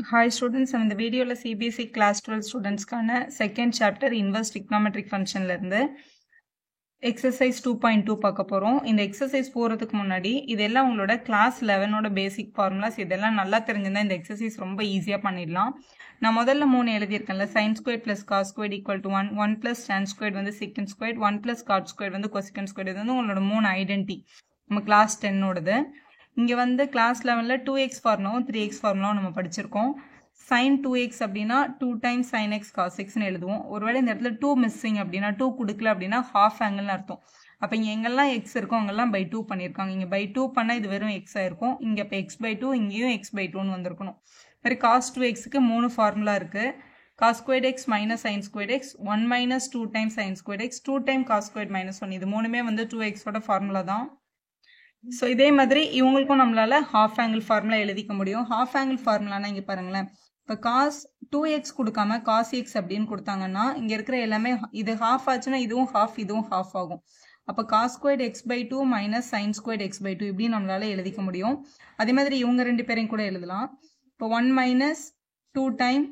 Hi students, நம்ம இந்த வீடியோல CBSE class 12 ஸ்டூடெண்ட்ஸ்க்கான செகண்ட் சாப்டர் இன்வர்ஸ் டிக்னாமெட்ரிக் ஃபங்க்ஷன்ல இருந்து எக்ஸசைஸ் 2.2 பார்க்க போறோம். இந்த எக்ஸசைஸ் போறதுக்கு முன்னாடி இதெல்லாம் உங்களோட கிளாஸ் 11ஓட பேசிக் ஃபார்முலாஸ் இதெல்லாம் நல்லா தெரிஞ்சிருந்தா இந்த எக்ஸசைஸ் ரொம்ப ஈஸியா பண்ணிடலாம். நான் முதல்ல 3 எழுதியிருக்கேன்ல sin squared plus cos squared equal to 1, 1 plus tan squared வந்து secant squared, 1 plus cot squared வந்து cosecant squared. இது வந்து உங்களோட 3 ஐடென்டி நம்ம கிளாஸ் 10ஓடது. இங்க வந்து கிளாஸ் 11ல 2x ஃபார்முலாவும் 3x ஃபார்முலாவும் நம்ம படிச்சிருக்கோம். sin 2x அப்படின்னா 2 times sin x cos x ன்னு எழுதுவோம். ஒருவேளை இந்த இடத்துல 2 மிஸ்ஸிங் அப்படின்னா 2 கொடுக்கல அப்படின்னா half angle அர்த்தம். அப்ப இங்க எங்கெல்லாம் x இருக்கோ அங்கெல்லாம் by 2 பண்ணிருக்காங்க. இங்க by 2 பண்ணா இது வெறும் x ஆயிருக்கும். இங்க இப்ப x by 2 இங்கேயும் x by 2 ன்னு வந்திருக்கணும். சரி cos 2x க்கு 3 ஃபார்முலா இருக்கு. cos squared x minus sin squared x 1 minus 2 times sin squared x 2 times cos squared minus 1 இது மூணுமே வந்து 2x ஓட ஃபார்முலா தான். ஸோ இதே மாதிரி இவங்களுக்கும் நம்மளால ஹாஃப் ஆங்கிள் ஃபார்முலா எழுதிக்க முடியும். ஹாஃப் ஆங்கிள் ஃபார்முலானா இங்கே பாருங்களேன். இப்போ காஸ் 2x கொடுக்காம காஸ் எக்ஸ் அப்படின்னு கொடுத்தாங்கன்னா இங்கே இருக்கிற எல்லாமே இது ஹாஃப் ஆச்சுன்னா இதுவும் ஹாஃப் இதுவும் ஹாஃப் ஆகும். அப்போ cos squared x by 2 minus sine squared x by 2 இப்படி நம்மளால எழுதிக்க முடியும். அதே மாதிரி இவங்க ரெண்டு பேரையும் கூட எழுதலாம். இப்போ 1 minus 2 time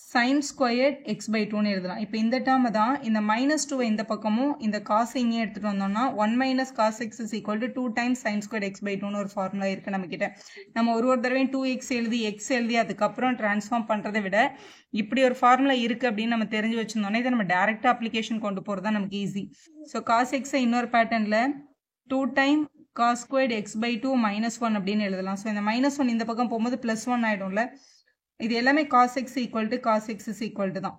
sin squared x by 2 எழுதலாம். இப்போ இந்த டேர்ம் தான் இந்த minus 2 இந்த பக்கமும் இந்த cos இங்கே எடுத்துட்டு வந்தோம்னா 1 minus cos x is equal to 2 times sin squared x by 2 ஒரு ஃபார்முலா இருக்கு நம்ம கிட்ட. நம்ம ஒரு தடவையும் 2x எழுதி x எழுதி அதுக்கப்புறம் டிரான்ஸ்ஃபார்ம் பண்றதை விட இப்படி ஒரு ஃபார்முலா இருக்கு அப்படின்னு நம்ம தெரிஞ்சு வச்சிருந்தோம்னா இதை நம்ம டைரக்டா அப்ளிகேஷன் கொண்டு போறது தான் நமக்கு ஈஸி. ஸோ cos x இன்னொரு பேட்டர்ன்ல 2 time cos squared x by 2 minus 1 அப்படின்னு எழுதலாம். ஸோ இந்த minus 1 இந்த பக்கம் போகும்போது plus 1 ஆயிடும்ல. இது எல்லாமே cos x equal to cos x is equal to தான்.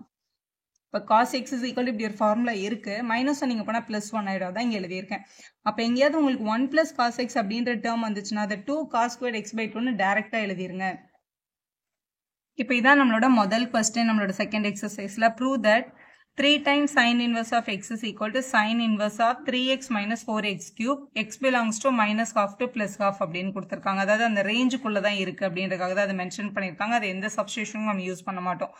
இப்போ cos x is equal to இப்படி ஒரு ஃபார்முலா இருக்கு. மைனஸ் ஒன் நீங்க போனா பிளஸ் 1 ஆயிடும். தான் இங்க எழுதியிருக்கேன். அப்போ எங்கேயாவது உங்களுக்கு 1 plus cos x அப்படின்ற டேர்ம் வந்துச்சுன்னா அதை 2 cos squared x by 2 டைரக்டா எழுதிருங்க. இப்போ இதான் நம்மளோட முதல் கொஸ்டின் நம்மளோட செகண்ட் எக்ஸசைஸ்ல prove that 3 times sin inverse of x is equal to sin inverse of 3x minus 4x cube x belongs to minus half to plus half அப்படின்னு கொடுத்துருக்காங்க. அதாவது அந்த ரேஞ்சுக்குள்ள தான் இருக்கு அப்படின்றதுக்காக தான் அதை மென்ஷன் பண்ணியிருக்காங்க. அது எந்த சப்ஸ்டியூஷனும் நம்ம யூஸ் பண்ண மாட்டோம்.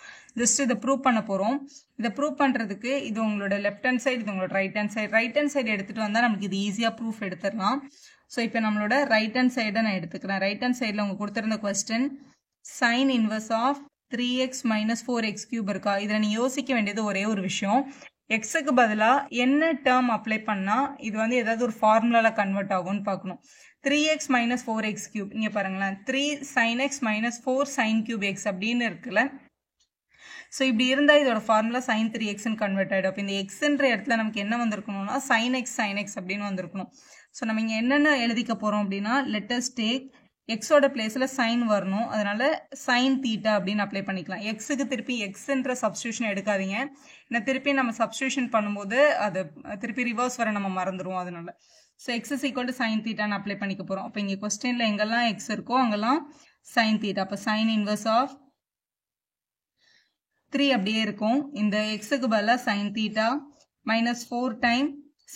ஜஸ்ட் இதை ப்ரூவ் பண்ண போறோம். இதை ப்ரூவ் பண்றதுக்கு இது உங்களோட லெஃப்ட் ஹேண்ட் சைடு இது உங்களோட right hand side. Right hand side எடுத்துட்டு வந்தா நமக்கு இது ஈஸியா ப்ரூஃப் எடுத்துடலாம். ஸோ இப்போ நம்மளோட ரைட் ஹேண்ட் சைடை நான் எடுத்துக்கிறேன். ரைட் ஹேண்ட் சைடில் உங்க கொடுத்துருந்த question sin inverse of 3x minus 4x cube இருக்கா. இதில் நீ யோசிக்க வேண்டியது ஒரே ஒரு விஷயம். எக்ஸுக்கு பதிலாக என்ன டேர்ம் அப்ளை பண்ணால் இது வந்து ஏதாவது ஒரு ஃபார்முலாவில் கன்வெர்ட் ஆகும்னு பார்க்கணும். 3x minus 4x cube இங்கே பாருங்களேன். 3 sin x minus 4 sin cube x அப்படின்னு இருக்குல்ல. ஸோ இப்படி இருந்தால் இதோட ஃபார்முலா sin 3xன்னு கன்வெர்ட் ஆகிடும். அப்போ இந்த எக்ஸ்ன்ற இடத்துல நமக்கு என்ன வந்திருக்கணும்னா sin x அப்படின்னு வந்திருக்கணும். ஸோ நம்ம இங்கே என்னென்ன எழுதிக்க போகிறோம் அப்படின்னா லெட்டஸ் டேக் எக்ஸோட பிளேஸ்ல சைன் வரணும். அதனால சைன் தீட்டா அப்படின்னு அப்ளை பண்ணிக்கலாம். எக்ஸுக்கு திருப்பி எக்ஸ்ன்ற சப்ஸ்டியூஷன் எடுக்காதீங்க. ஏன்னா திருப்பி நம்ம சப்ஸ்டியூஷன் பண்ணும்போது அது திருப்பி ரிவர்ஸ் வர நம்ம மறந்துடுவோம். அதனால so x is equal to sine தீட்டான்னு அப்ளை பண்ணிக்க போறோம். அப்போ இங்கே கொஸ்டின்ல எங்கெல்லாம் எக்ஸ் இருக்கோ அங்கெல்லாம் சைன் தீட்டா. அப்போ சைன் இன்வர்ஸ் ஆஃப் 3 அப்படியே இருக்கும். இந்த எக்ஸுக்கு பதிலாக sine theta minus 4 time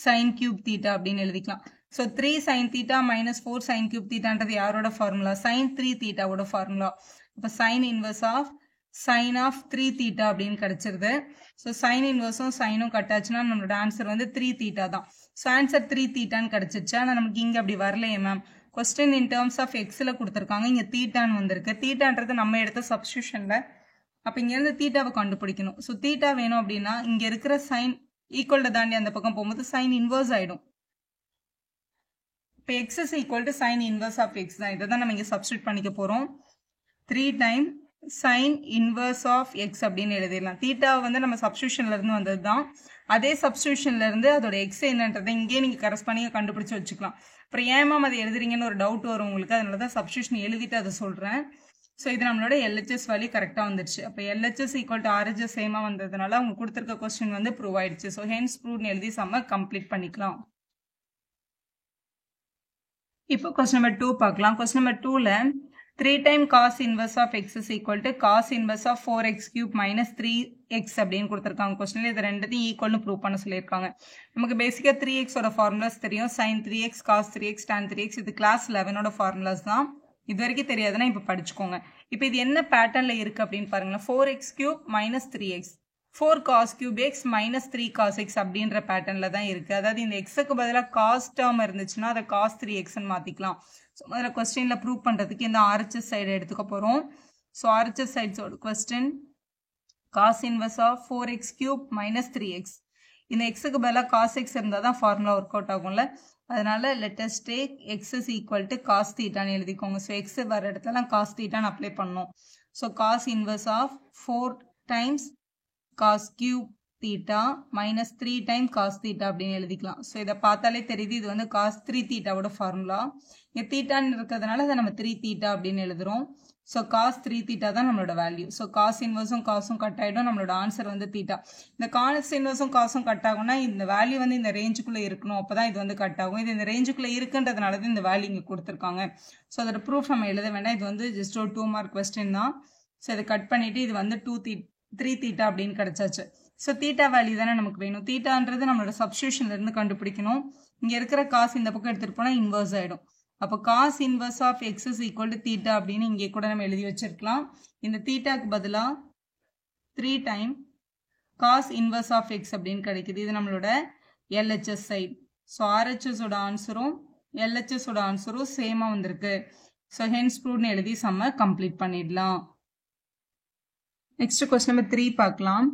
sine cube theta அப்படின்னு எழுதிக்கலாம். So 3 sin theta minus 4 sin cube thetaன்றது யாரோட ஃபார்முலா? sin 3 thetaவோட ஃபார்முலா. அப்போ sin inverse of sin of 3 theta அப்படின்னு கிடைச்சிருது. ஸோ sin inverseம் சைனும் கட்டாச்சுன்னா நம்மளோட ஆன்சர் வந்து 3 theta தான். ஸோ ஆன்சர் 3 thetaன்னு கிடைச்சிருச்சு. ஆனால் நமக்கு இங்கே அப்படி வரலையே ma'am. Question in terms of எக்ஸில் கொடுத்துருக்காங்க. இங்கே தீட்டான்னு வந்திருக்கு. தீட்டான்றது நம்ம எடுத்த சப்ஸ்டியூஷனில். அப்போ இங்கேருந்து தீட்டாவை கண்டுபிடிக்கணும். ஸோ தீட்டா வேணும் அப்படின்னா இங்கே இருக்கிற சைன் ஈக்குவல்ட தாண்டி அந்த பக்கம் போகும்போது சைன் இன்வர்ஸ் ஆகிடும். இப்போ x is equal to sin inverse of x தான். இதை தான் நம்ம இங்கே சப்ஸ்டியூட் பண்ணிக்க போகிறோம். 3 time sin inverse of x அப்படின்னு எழுதிடலாம். தீட்டாவை வந்து நம்ம சப்ஸ்டியூஷன்ல இருந்து வந்தது தான். அதே சப்ஸ்டியூஷன்ல இருந்து அதோட எக்ஸ் என்னன்றதை இங்கே நீங்கள் கரஸ்பாண்டிங்காக கண்டுபிடிச்சு வச்சுக்கலாம். அப்புறம் ஏமா அதை எழுதுறீங்கன்னு ஒரு டவுட் வரும் உங்களுக்கு. அதனால தான் சப்ஸ்டியூஷன் எழுதிட்டு அதை சொல்கிறேன். ஸோ இது நம்மளோட LHS வேல்யூ கரெக்டாக வந்துருச்சு. அப்போ LHS ஈக்குவல் டு RHS சேமாக வந்ததுனால அவங்க கொடுத்துருக்க கொஸ்டின் வந்து ப்ரூவ் ஆயிடுச்சு. ஸோ ஹென்ஸ் ப்ரூவ்னு எழுதி செம்ம கம்ப்ளீட் பண்ணிக்கலாம். இப்போ கொஸ்டின் நம்பர் 2 பார்க்கலாம். கொஸ்டின் நம்பர் 2ல 3 time cos inverse of x is equal to cos inverse of 4x cube minus 3x அப்படின்னு கொடுத்துருக்காங்க. கொஸ்டின்ல இது ரெண்டுத்தையும் ஈக்குவல்னு ப்ரூவ் பண்ண சொல்லியிருக்காங்க. நமக்கு பேசிக்காக 3xோட ஃபார்முலாஸ் தெரியும். sin 3x cos 3x tan 3x இது கிளாஸ் 11ஓட ஃபார்முலாஸ் தான். இது வரைக்கும் தெரியாதுன்னா இப்போ படிச்சுக்கோங்க. இப்போ இது என்ன பேட்டர்ன்ல இருக்கு அப்படின்னு பாருங்களேன். 4x cube minus 3x 4 cos cube x minus 3 cos x அப்படின்ற பேட்டர்ன்ல தான் இருக்கு. அதாவது இந்த எக்ஸுக்கு பதிலாக காஸ் டேர்ம் இருந்துச்சுன்னா அதை cos 3x மாத்திக்கலாம். ஸோ முதல்ல கொஸ்டின்ல ப்ரூவ் பண்றதுக்கு இந்த RHS சைடு எடுத்துக்க போறோம். ஸோ RHS சைட்ஸோட question cos inverse of 4x cube minus 3x. இந்த xக்கு பதிலாக cos x இருந்தால் தான் ஃபார்முலா ஒர்க் அவுட் ஆகும்ல. அதனால let us take x is equal to cos thetaன்னு எழுதிக்கோங்க. ஸோ x வர இடத்துல cos thetaன்னு அப்ளை பண்ணணும். So cos inverse of 4 times cos cube theta minus 3 times cos theta அப்படின்னு எழுதிக்கலாம். ஸோ இதை பார்த்தாலே தெரியுது இது வந்து cos 3 thetaவோட ஃபார்முலா. இங்கே தீட்டான்னு இருக்கிறதுனால அதை நம்ம 3 theta அப்படின்னு எழுதுறோம். ஸோ cos 3 theta தான் நம்மளோட வேல்யூ. ஸோ cos இன்வர்ஸும் காசும் கட் ஆகிடும். நம்மளோட ஆன்சர் வந்து தீட்டா. இந்த cos இன்வர்ஸும் காசும் கட் ஆகும்னா இந்த வேல்யூ வந்து இந்த ரேஞ்சுக்குள்ளே இருக்கணும். அப்போ தான் இது வந்து கட் ஆகும். இது இந்த ரேஞ்சுக்குள்ளே இருக்குன்றதுனால தான் இந்த வேல்யூ இங்கே கொடுத்துருக்காங்க. ஸோ அதோட ப்ரூஃப் நம்ம எழுத வேண்டாம். இது வந்து ஜஸ்ட் ஒரு 2 மார்க் கொஸ்டின் தான். ஸோ இதை கட் பண்ணிவிட்டு இது வந்து 3 theta அப்படின்னு கிடச்சாச்சு. ஸோ தீட்டா வேல்யூ தானே நமக்கு வேணும். தீட்டான்றது நம்மளோட சப்ஸ்டியூஷன்லேருந்து கண்டுபிடிக்கணும். இங்கே இருக்கிற காசு இந்த பக்கம் எடுத்துகிட்டு போனால் இன்வர்ஸ் ஆகிடும். அப்போ cos inverse of x is equal to theta அப்படின்னு இங்கே கூட நம்ம எழுதி வச்சிருக்கலாம். இந்த தீட்டாக்கு பதிலாக 3 times cos inverse of x அப்படின்னு கிடைக்குது. இது நம்மளோட LHS சைட். ஸோ RHSோட ஆன்சரும் LHSோட ஆன்சரும் சேமாக வந்திருக்கு. ஸோ ஹென்ஸ் ப்ரூவ்னு எழுதி சம்ம கம்ப்ளீட் பண்ணிடலாம். நெக்ஸ்ட் கொஸ்டின் நம்பர் 3 பார்க்கலாம்.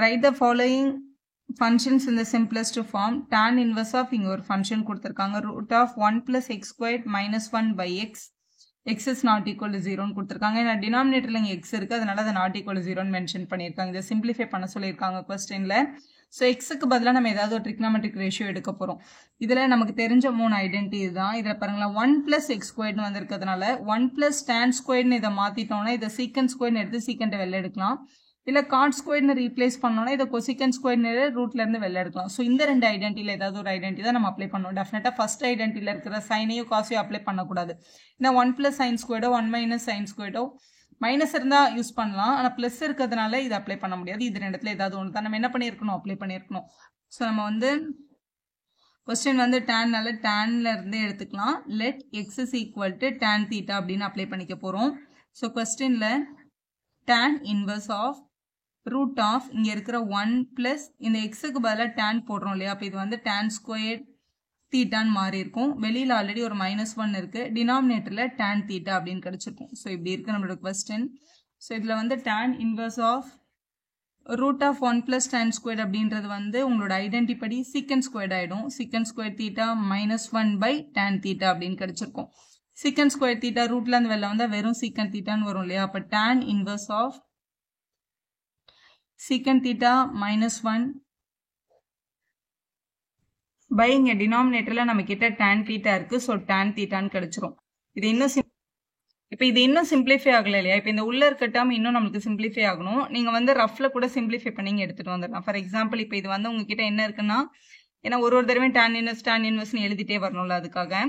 Right the following functions in the simplest form. Tan inverse of இங்க ஒரு ஃபங்க்ஷன் கொடுத்துருக்காங்க. root of 1 plus x squared minus 1 by x. x is not equal to 0 கொடுத்துருக்காங்க. ஏன்னா டினாமினேட்டர்ல இங்கே x இருக்கு, அதனால அதை not equal to 0 மென்ஷன் பண்ணியிருக்காங்க. இதை சிம்பிளிஃபை பண்ண சொல்லியிருக்காங்க கொஸ்டின்ல. ஸோ எக்ஸுக்கு பதிலாக நம்ம ஏதாவது ஒரு ட்ரிக்னாமெட்ரிக் ரேஷியோ எடுக்க போகிறோம். இதில் நமக்கு தெரிஞ்ச 3 ஐடென்டிட்டி தான். இதில் பாருங்களா 1 plus x squaredனு வந்திருக்கிறதுனால 1 plus tan squaredனு இதை மாற்றிட்டோம்னா இதை சீக்கன் ஸ்கொயர்னு எடுத்து சீக்கண்ட்டை வெளில எடுக்கலாம். இல்லை காட் ஸ்கொயர்னு ரீப்ளேஸ் பண்ணோன்னா இதை கொசிகன் ஸ்கொயர்னு ரூட்லேருந்து வெளில எடுக்கலாம். ஸோ இந்த 2 ஐடென்டிட்டியில் ஏதாவது ஒரு ஐடென்டி தான் நம்ம அப்ளை பண்ணணும். டெஃபினட்டாக ஃபர்ஸ்ட் ஐடென்டிட்டியில் இருக்கிற சைனையும் காசையும் அப்ளை பண்ணக்கூடாது. இந்த 1 plus sin ஸ்கொயர்டோ 1 minus sin ஸ்கொயர்டோ மைனஸ் இருந்தால் யூஸ் பண்ணலாம். ஆனால் ப்ளஸ் இருக்கிறதுனால இது அப்ளை பண்ண முடியாது. இது 2 இடத்துல ஏதாவது ஒன்று தான் நம்ம என்ன பண்ணியிருக்கணும், அப்ளை பண்ணியிருக்கணும். ஸோ நம்ம வந்து கொஸ்டின் வந்து டேன்னால டேன்ல இருந்து எடுத்துக்கலாம். Let x is equal to tan theta அப்படின்னு அப்ளை பண்ணிக்க போகிறோம். ஸோ கொஸ்டினில் tan inverse of root of இங்கே இருக்கிற 1 ப்ளஸ் இந்த எக்ஸுக்கு பதிலாக tan போடுறோம் இல்லையா, அப்போ இது வந்து tan ஸ்கொயர் தீட்டான்னு மாறி இருக்கும். வெளியில் ஆல்ரெடி ஒரு -1 இருக்குது. டினாமினேட்டரில் tan தீட்டா அப்படின்னு கிடச்சிருக்கும். ஸோ இப்படி இருக்குது நம்மளோட கொஸ்டின். ஸோ இதில் வந்து tan inverse of root of 1 + tan square அப்படின்றது வந்து உங்களோட ஐடென்டி படி சீக்கன் ஸ்கொயர்ட் ஆகிடும். Secant square theta -1 by tan theta அப்படின்னு கிடச்சிருக்கும். சீக்கன் ஸ்கொயர் தீட்டா ரூட்ல இருந்து வெளில வந்தால் வெறும் சீக்கன் தீட்டான்னு வரும் இல்லையா. அப்போ tan inverse of secant theta -1 by இங்கே டினாமினேட்டரில் நம்ம கிட்ட tan தீட்டா இருக்குது. ஸோ tan தீட்டான்னு கிடச்சிரும். இது இன்னும் சிம்பிளிஃபை ஆகலை இல்லையா. இப்போ இந்த உள்ள இருக்க டேர்ம் இன்னும் நம்மளுக்கு சிம்பிளிஃபை ஆகணும். நீங்கள் வந்து ரஃப்ல கூட சிம்பிளிஃபை பண்ணி எடுத்துகிட்டு வந்துடலாம். ஃபார் எக்ஸாம்பிள் இப்போ இது வந்து உங்ககிட்ட என்ன இருக்குன்னா, ஏன்னா ஒரு தடவை tan இன்வர்ஸ்னு எழுதிட்டே வரணும்ல, அதுக்காக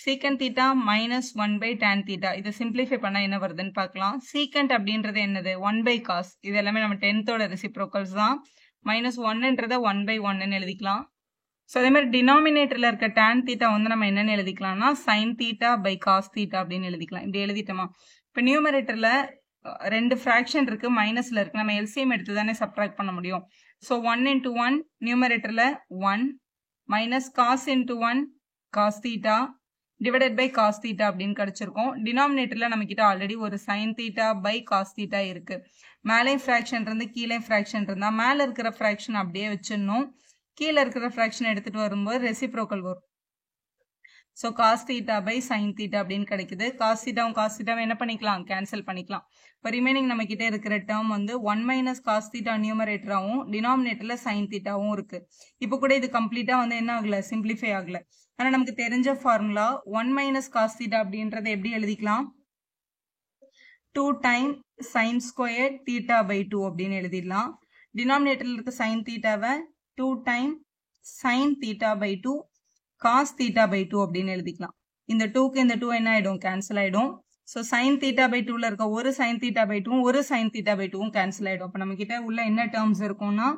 சீக்கன் தீட்டா -1 by tan தீட்டா இதை சிம்பிளிஃபை பண்ணால் என்ன வருதுன்னு பார்க்கலாம். சீக்கண்ட் அப்படின்றது என்னது, 1 by cos. இது எல்லாமே நம்ம 10th ரெசிப்ரோக்கல்ஸ் தான். -1ன்றதை 1 by 1ன்னு எழுதிக்கலாம். ஸோ அதே மாதிரி டினாமினேட்டரில் இருக்க tan தீட்டா வந்து நம்ம என்னென்னு எழுதிக்கலாம்னா sin theta by cos theta அப்படின்னு எழுதிக்கலாம். இப்படி எழுதிட்டோமா. இப்போ நியூமரேட்டரில் 2 ஃப்ராக்ஷன் இருக்குது, மைனஸில் இருக்குது. நம்ம எல்சிஎம் எடுத்து தானே சப்ட்ராக்ட் பண்ண முடியும். ஸோ 1 × 1 நியூமரேட்டரில் 1 minus cos × 1 cos theta divided by cos theta அப்படின்னு கிடச்சிருக்கோம். டினாமினேட்டரில் நம்மக்கிட்ட ஆல்ரெடி ஒரு sin theta by cos theta இருக்குது. மேலே ஃப்ராக்ஷன் இருந்து கீழே ஃப்ராக்ஷன் இருந்தால் மேலே இருக்கிற ஃப்ராக்ஷன் அப்படியே வச்சிடணும். கீழே இருக்கிற ஃப்ராக்ஷன் எடுத்துகிட்டு வரும்போது ரெசிப்ரோக்கல் வரும். So cos theta by sin theta அப்படின்னு கிடைக்குது. cos தீட்டாவும் என்ன பண்ணிக்கலாம், கேன்சல் பண்ணிக்கலாம். இப்போ ரிமைனிங் நம்ம கிட்டே இருக்கிற டேர்ம் வந்து 1 - cos தீட்டா நியூமரேட்டராகவும் டினாமினேட்டரில் sin தீட்டாவும் இருக்குது. இப்போ கூட இது கம்ப்ளீட்டாக வந்து என்ன ஆகலை, சிம்பிளிஃபை ஆகலை. ஆனால் நமக்கு தெரிஞ்ச ஃபார்முலா 1 - cos தீட்டா அப்படின்றத எப்படி எழுதிக்கலாம், 2 times sin square theta by 2 அப்படின்னு எழுதிடலாம். டினாமினேட்டரில் இருக்க sin தீட்டாவை 2 times sin theta by 2 cos theta by 2 அப்படின்னு எழுதிக்கலாம். இந்த 2க்கு இந்த 2 என்ன ஆகிடும், கேன்சல் ஆகிடும். ஸோ sin தீட்டா by 2ல இருக்க ஒரு sin தீட்டா by 2 ஒரு sin தீட்டா by 2 கேன்சல் ஆகிடும். அப்போ நம்ம கிட்ட உள்ள என்ன டேர்ம்ஸ் இருக்கும்னா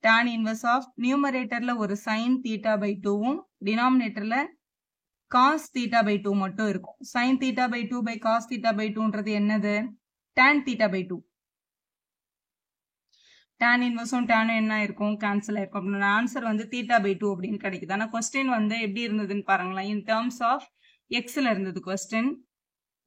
tan இன்வர்ஸ் ஆஃப் நியூமரேட்டரில் ஒரு sin தீட்டா by 2வும் டினாமினேட்டரில் cos தீட்டா by 2 மட்டும் இருக்கும். sin theta by 2 by cos theta by 2ன்றது என்னது, tan தீட்டா by 2. tan இன்வர்ஸும் டேனும் என்ன இருக்கும், கேன்சல் ஆயிருக்கும். அப்படின்னா ஆன்சர் வந்து தீட்டா by 2 அப்படின்னு கிடைக்குது. ஆனால் கொஸ்டின் வந்து எப்படி இருந்ததுன்னு பாருங்களேன். இன் டேர்ம்ஸ் ஆஃப் எக்ஸில் இருந்தது கொஸ்டின்.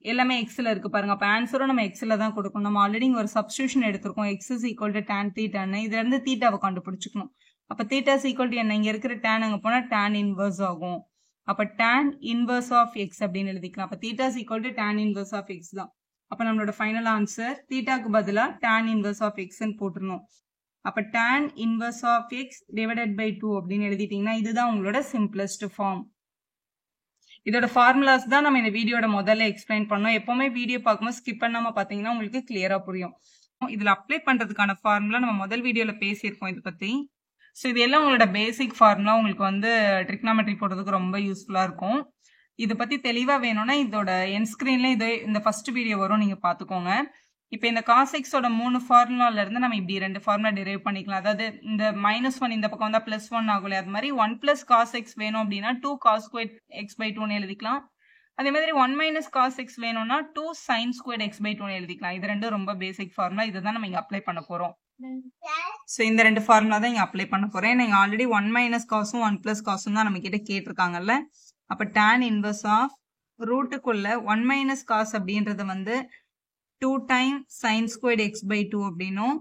எல்லாமே எக்ஸ்ல இருக்கு பாருங்க. அப்ப ஆன்சரும் நம்ம எக்ஸ்ல தான் கொடுக்கணும். நம்ம ஆல்ரெடி ஒரு சப்ஸ்டியூஷன் எடுத்திருக்கோம். X is equal to tan தீட்டான்னு. இதுல இருந்து தீட்டாவை கண்டுபிடிச்சுக்கணும். அப்ப தீட்டா இஸ் ஈக்குவல் டு என்ன, இங்க இருக்கிற tan அங்க போனா tan இன்வர்ஸ் ஆகும். அப்ப tan இன்வர்ஸ் ஆஃப் எக்ஸ் அப்படின்னு எழுதிக்கலாம். அப்ப theta is equal to tan inverse of x தான். அப்ப நம்மளோட ஃபைனல் ஆன்சர் தீட்டாக்கு பதிலா tan இன்வர்ஸ் ஆஃப் எக்ஸ்ன்னு போட்டுருணும். அப்ப tan inverse of x divided by 2 அப்படின்னு எழுதிட்டீங்கன்னா இதுதான் உங்களோட சிம்பிளஸ்ட் ஃபார்ம். இதோட ஃபார்முலாஸ் தான் நம்ம இந்த வீடியோட முதல்ல எக்ஸ்பிளைன் பண்ணோம். எப்பவுமே வீடியோ பார்க்கும்போது ஸ்கிப் பண்ணாம பாத்தீங்கன்னா உங்களுக்கு கிளியரா புரியும். இதுல அப்ளை பண்றதுக்கான ஃபார்முலா நம்ம முதல் வீடியோல பேசியிருக்கோம் இதை பத்தி. ஸோ இது எல்லாம் உங்களோட பேசிக் ஃபார்முலா. உங்களுக்கு ட்ரிக்னாமெட்ரி போடுறதுக்கு ரொம்ப யூஸ்ஃபுல்லா இருக்கும். இதை பத்தி தெளிவா வேணும்னா இதோட என் ஸ்கிரீன்ல இந்த ஃபர்ஸ்ட் வீடியோ வரும், நீங்க பாத்துக்கோங்க. இப்போ இந்த cos x ஓட 3 ஃபார்முலால இருந்து நம்ம இப்படி 2 ஃபார்முலா டிரைவ் பண்ணிக்கலாம். அதாவது இந்த -1 இந்த பக்கம் வந்தா +1 ஆகும்ல, அது மாதிரி 1 + cos x வேணும் அப்படின்னா 2 cos squared x by 2 எழுதிக்கலாம். அதே மாதிரி 1 - cos x வேணும்னா 2 sin squared x by 2 எழுதிக்கலாம். இது ரெண்டும் ரொம்ப பேசிக் ஃபார்முலா. இதை தான் நம்ம இங்க அப்ளை பண்ண போறோம். ஸோ இந்த 2 ஃபார்முலா தான் இங்க அப்ளை பண்ண போறேன். நீங்க ஆல்ரெடி 1 - cos 1 + cos தான் நம்ம கிட்ட கேட்டிருக்காங்கல்ல. அப்ப tan இன்வர்ஸ் ஆஃப் ரூட்டுக்குள்ள 1 - cos அப்படின்றது 2 times sin squared x by 2 அப்படின்னும்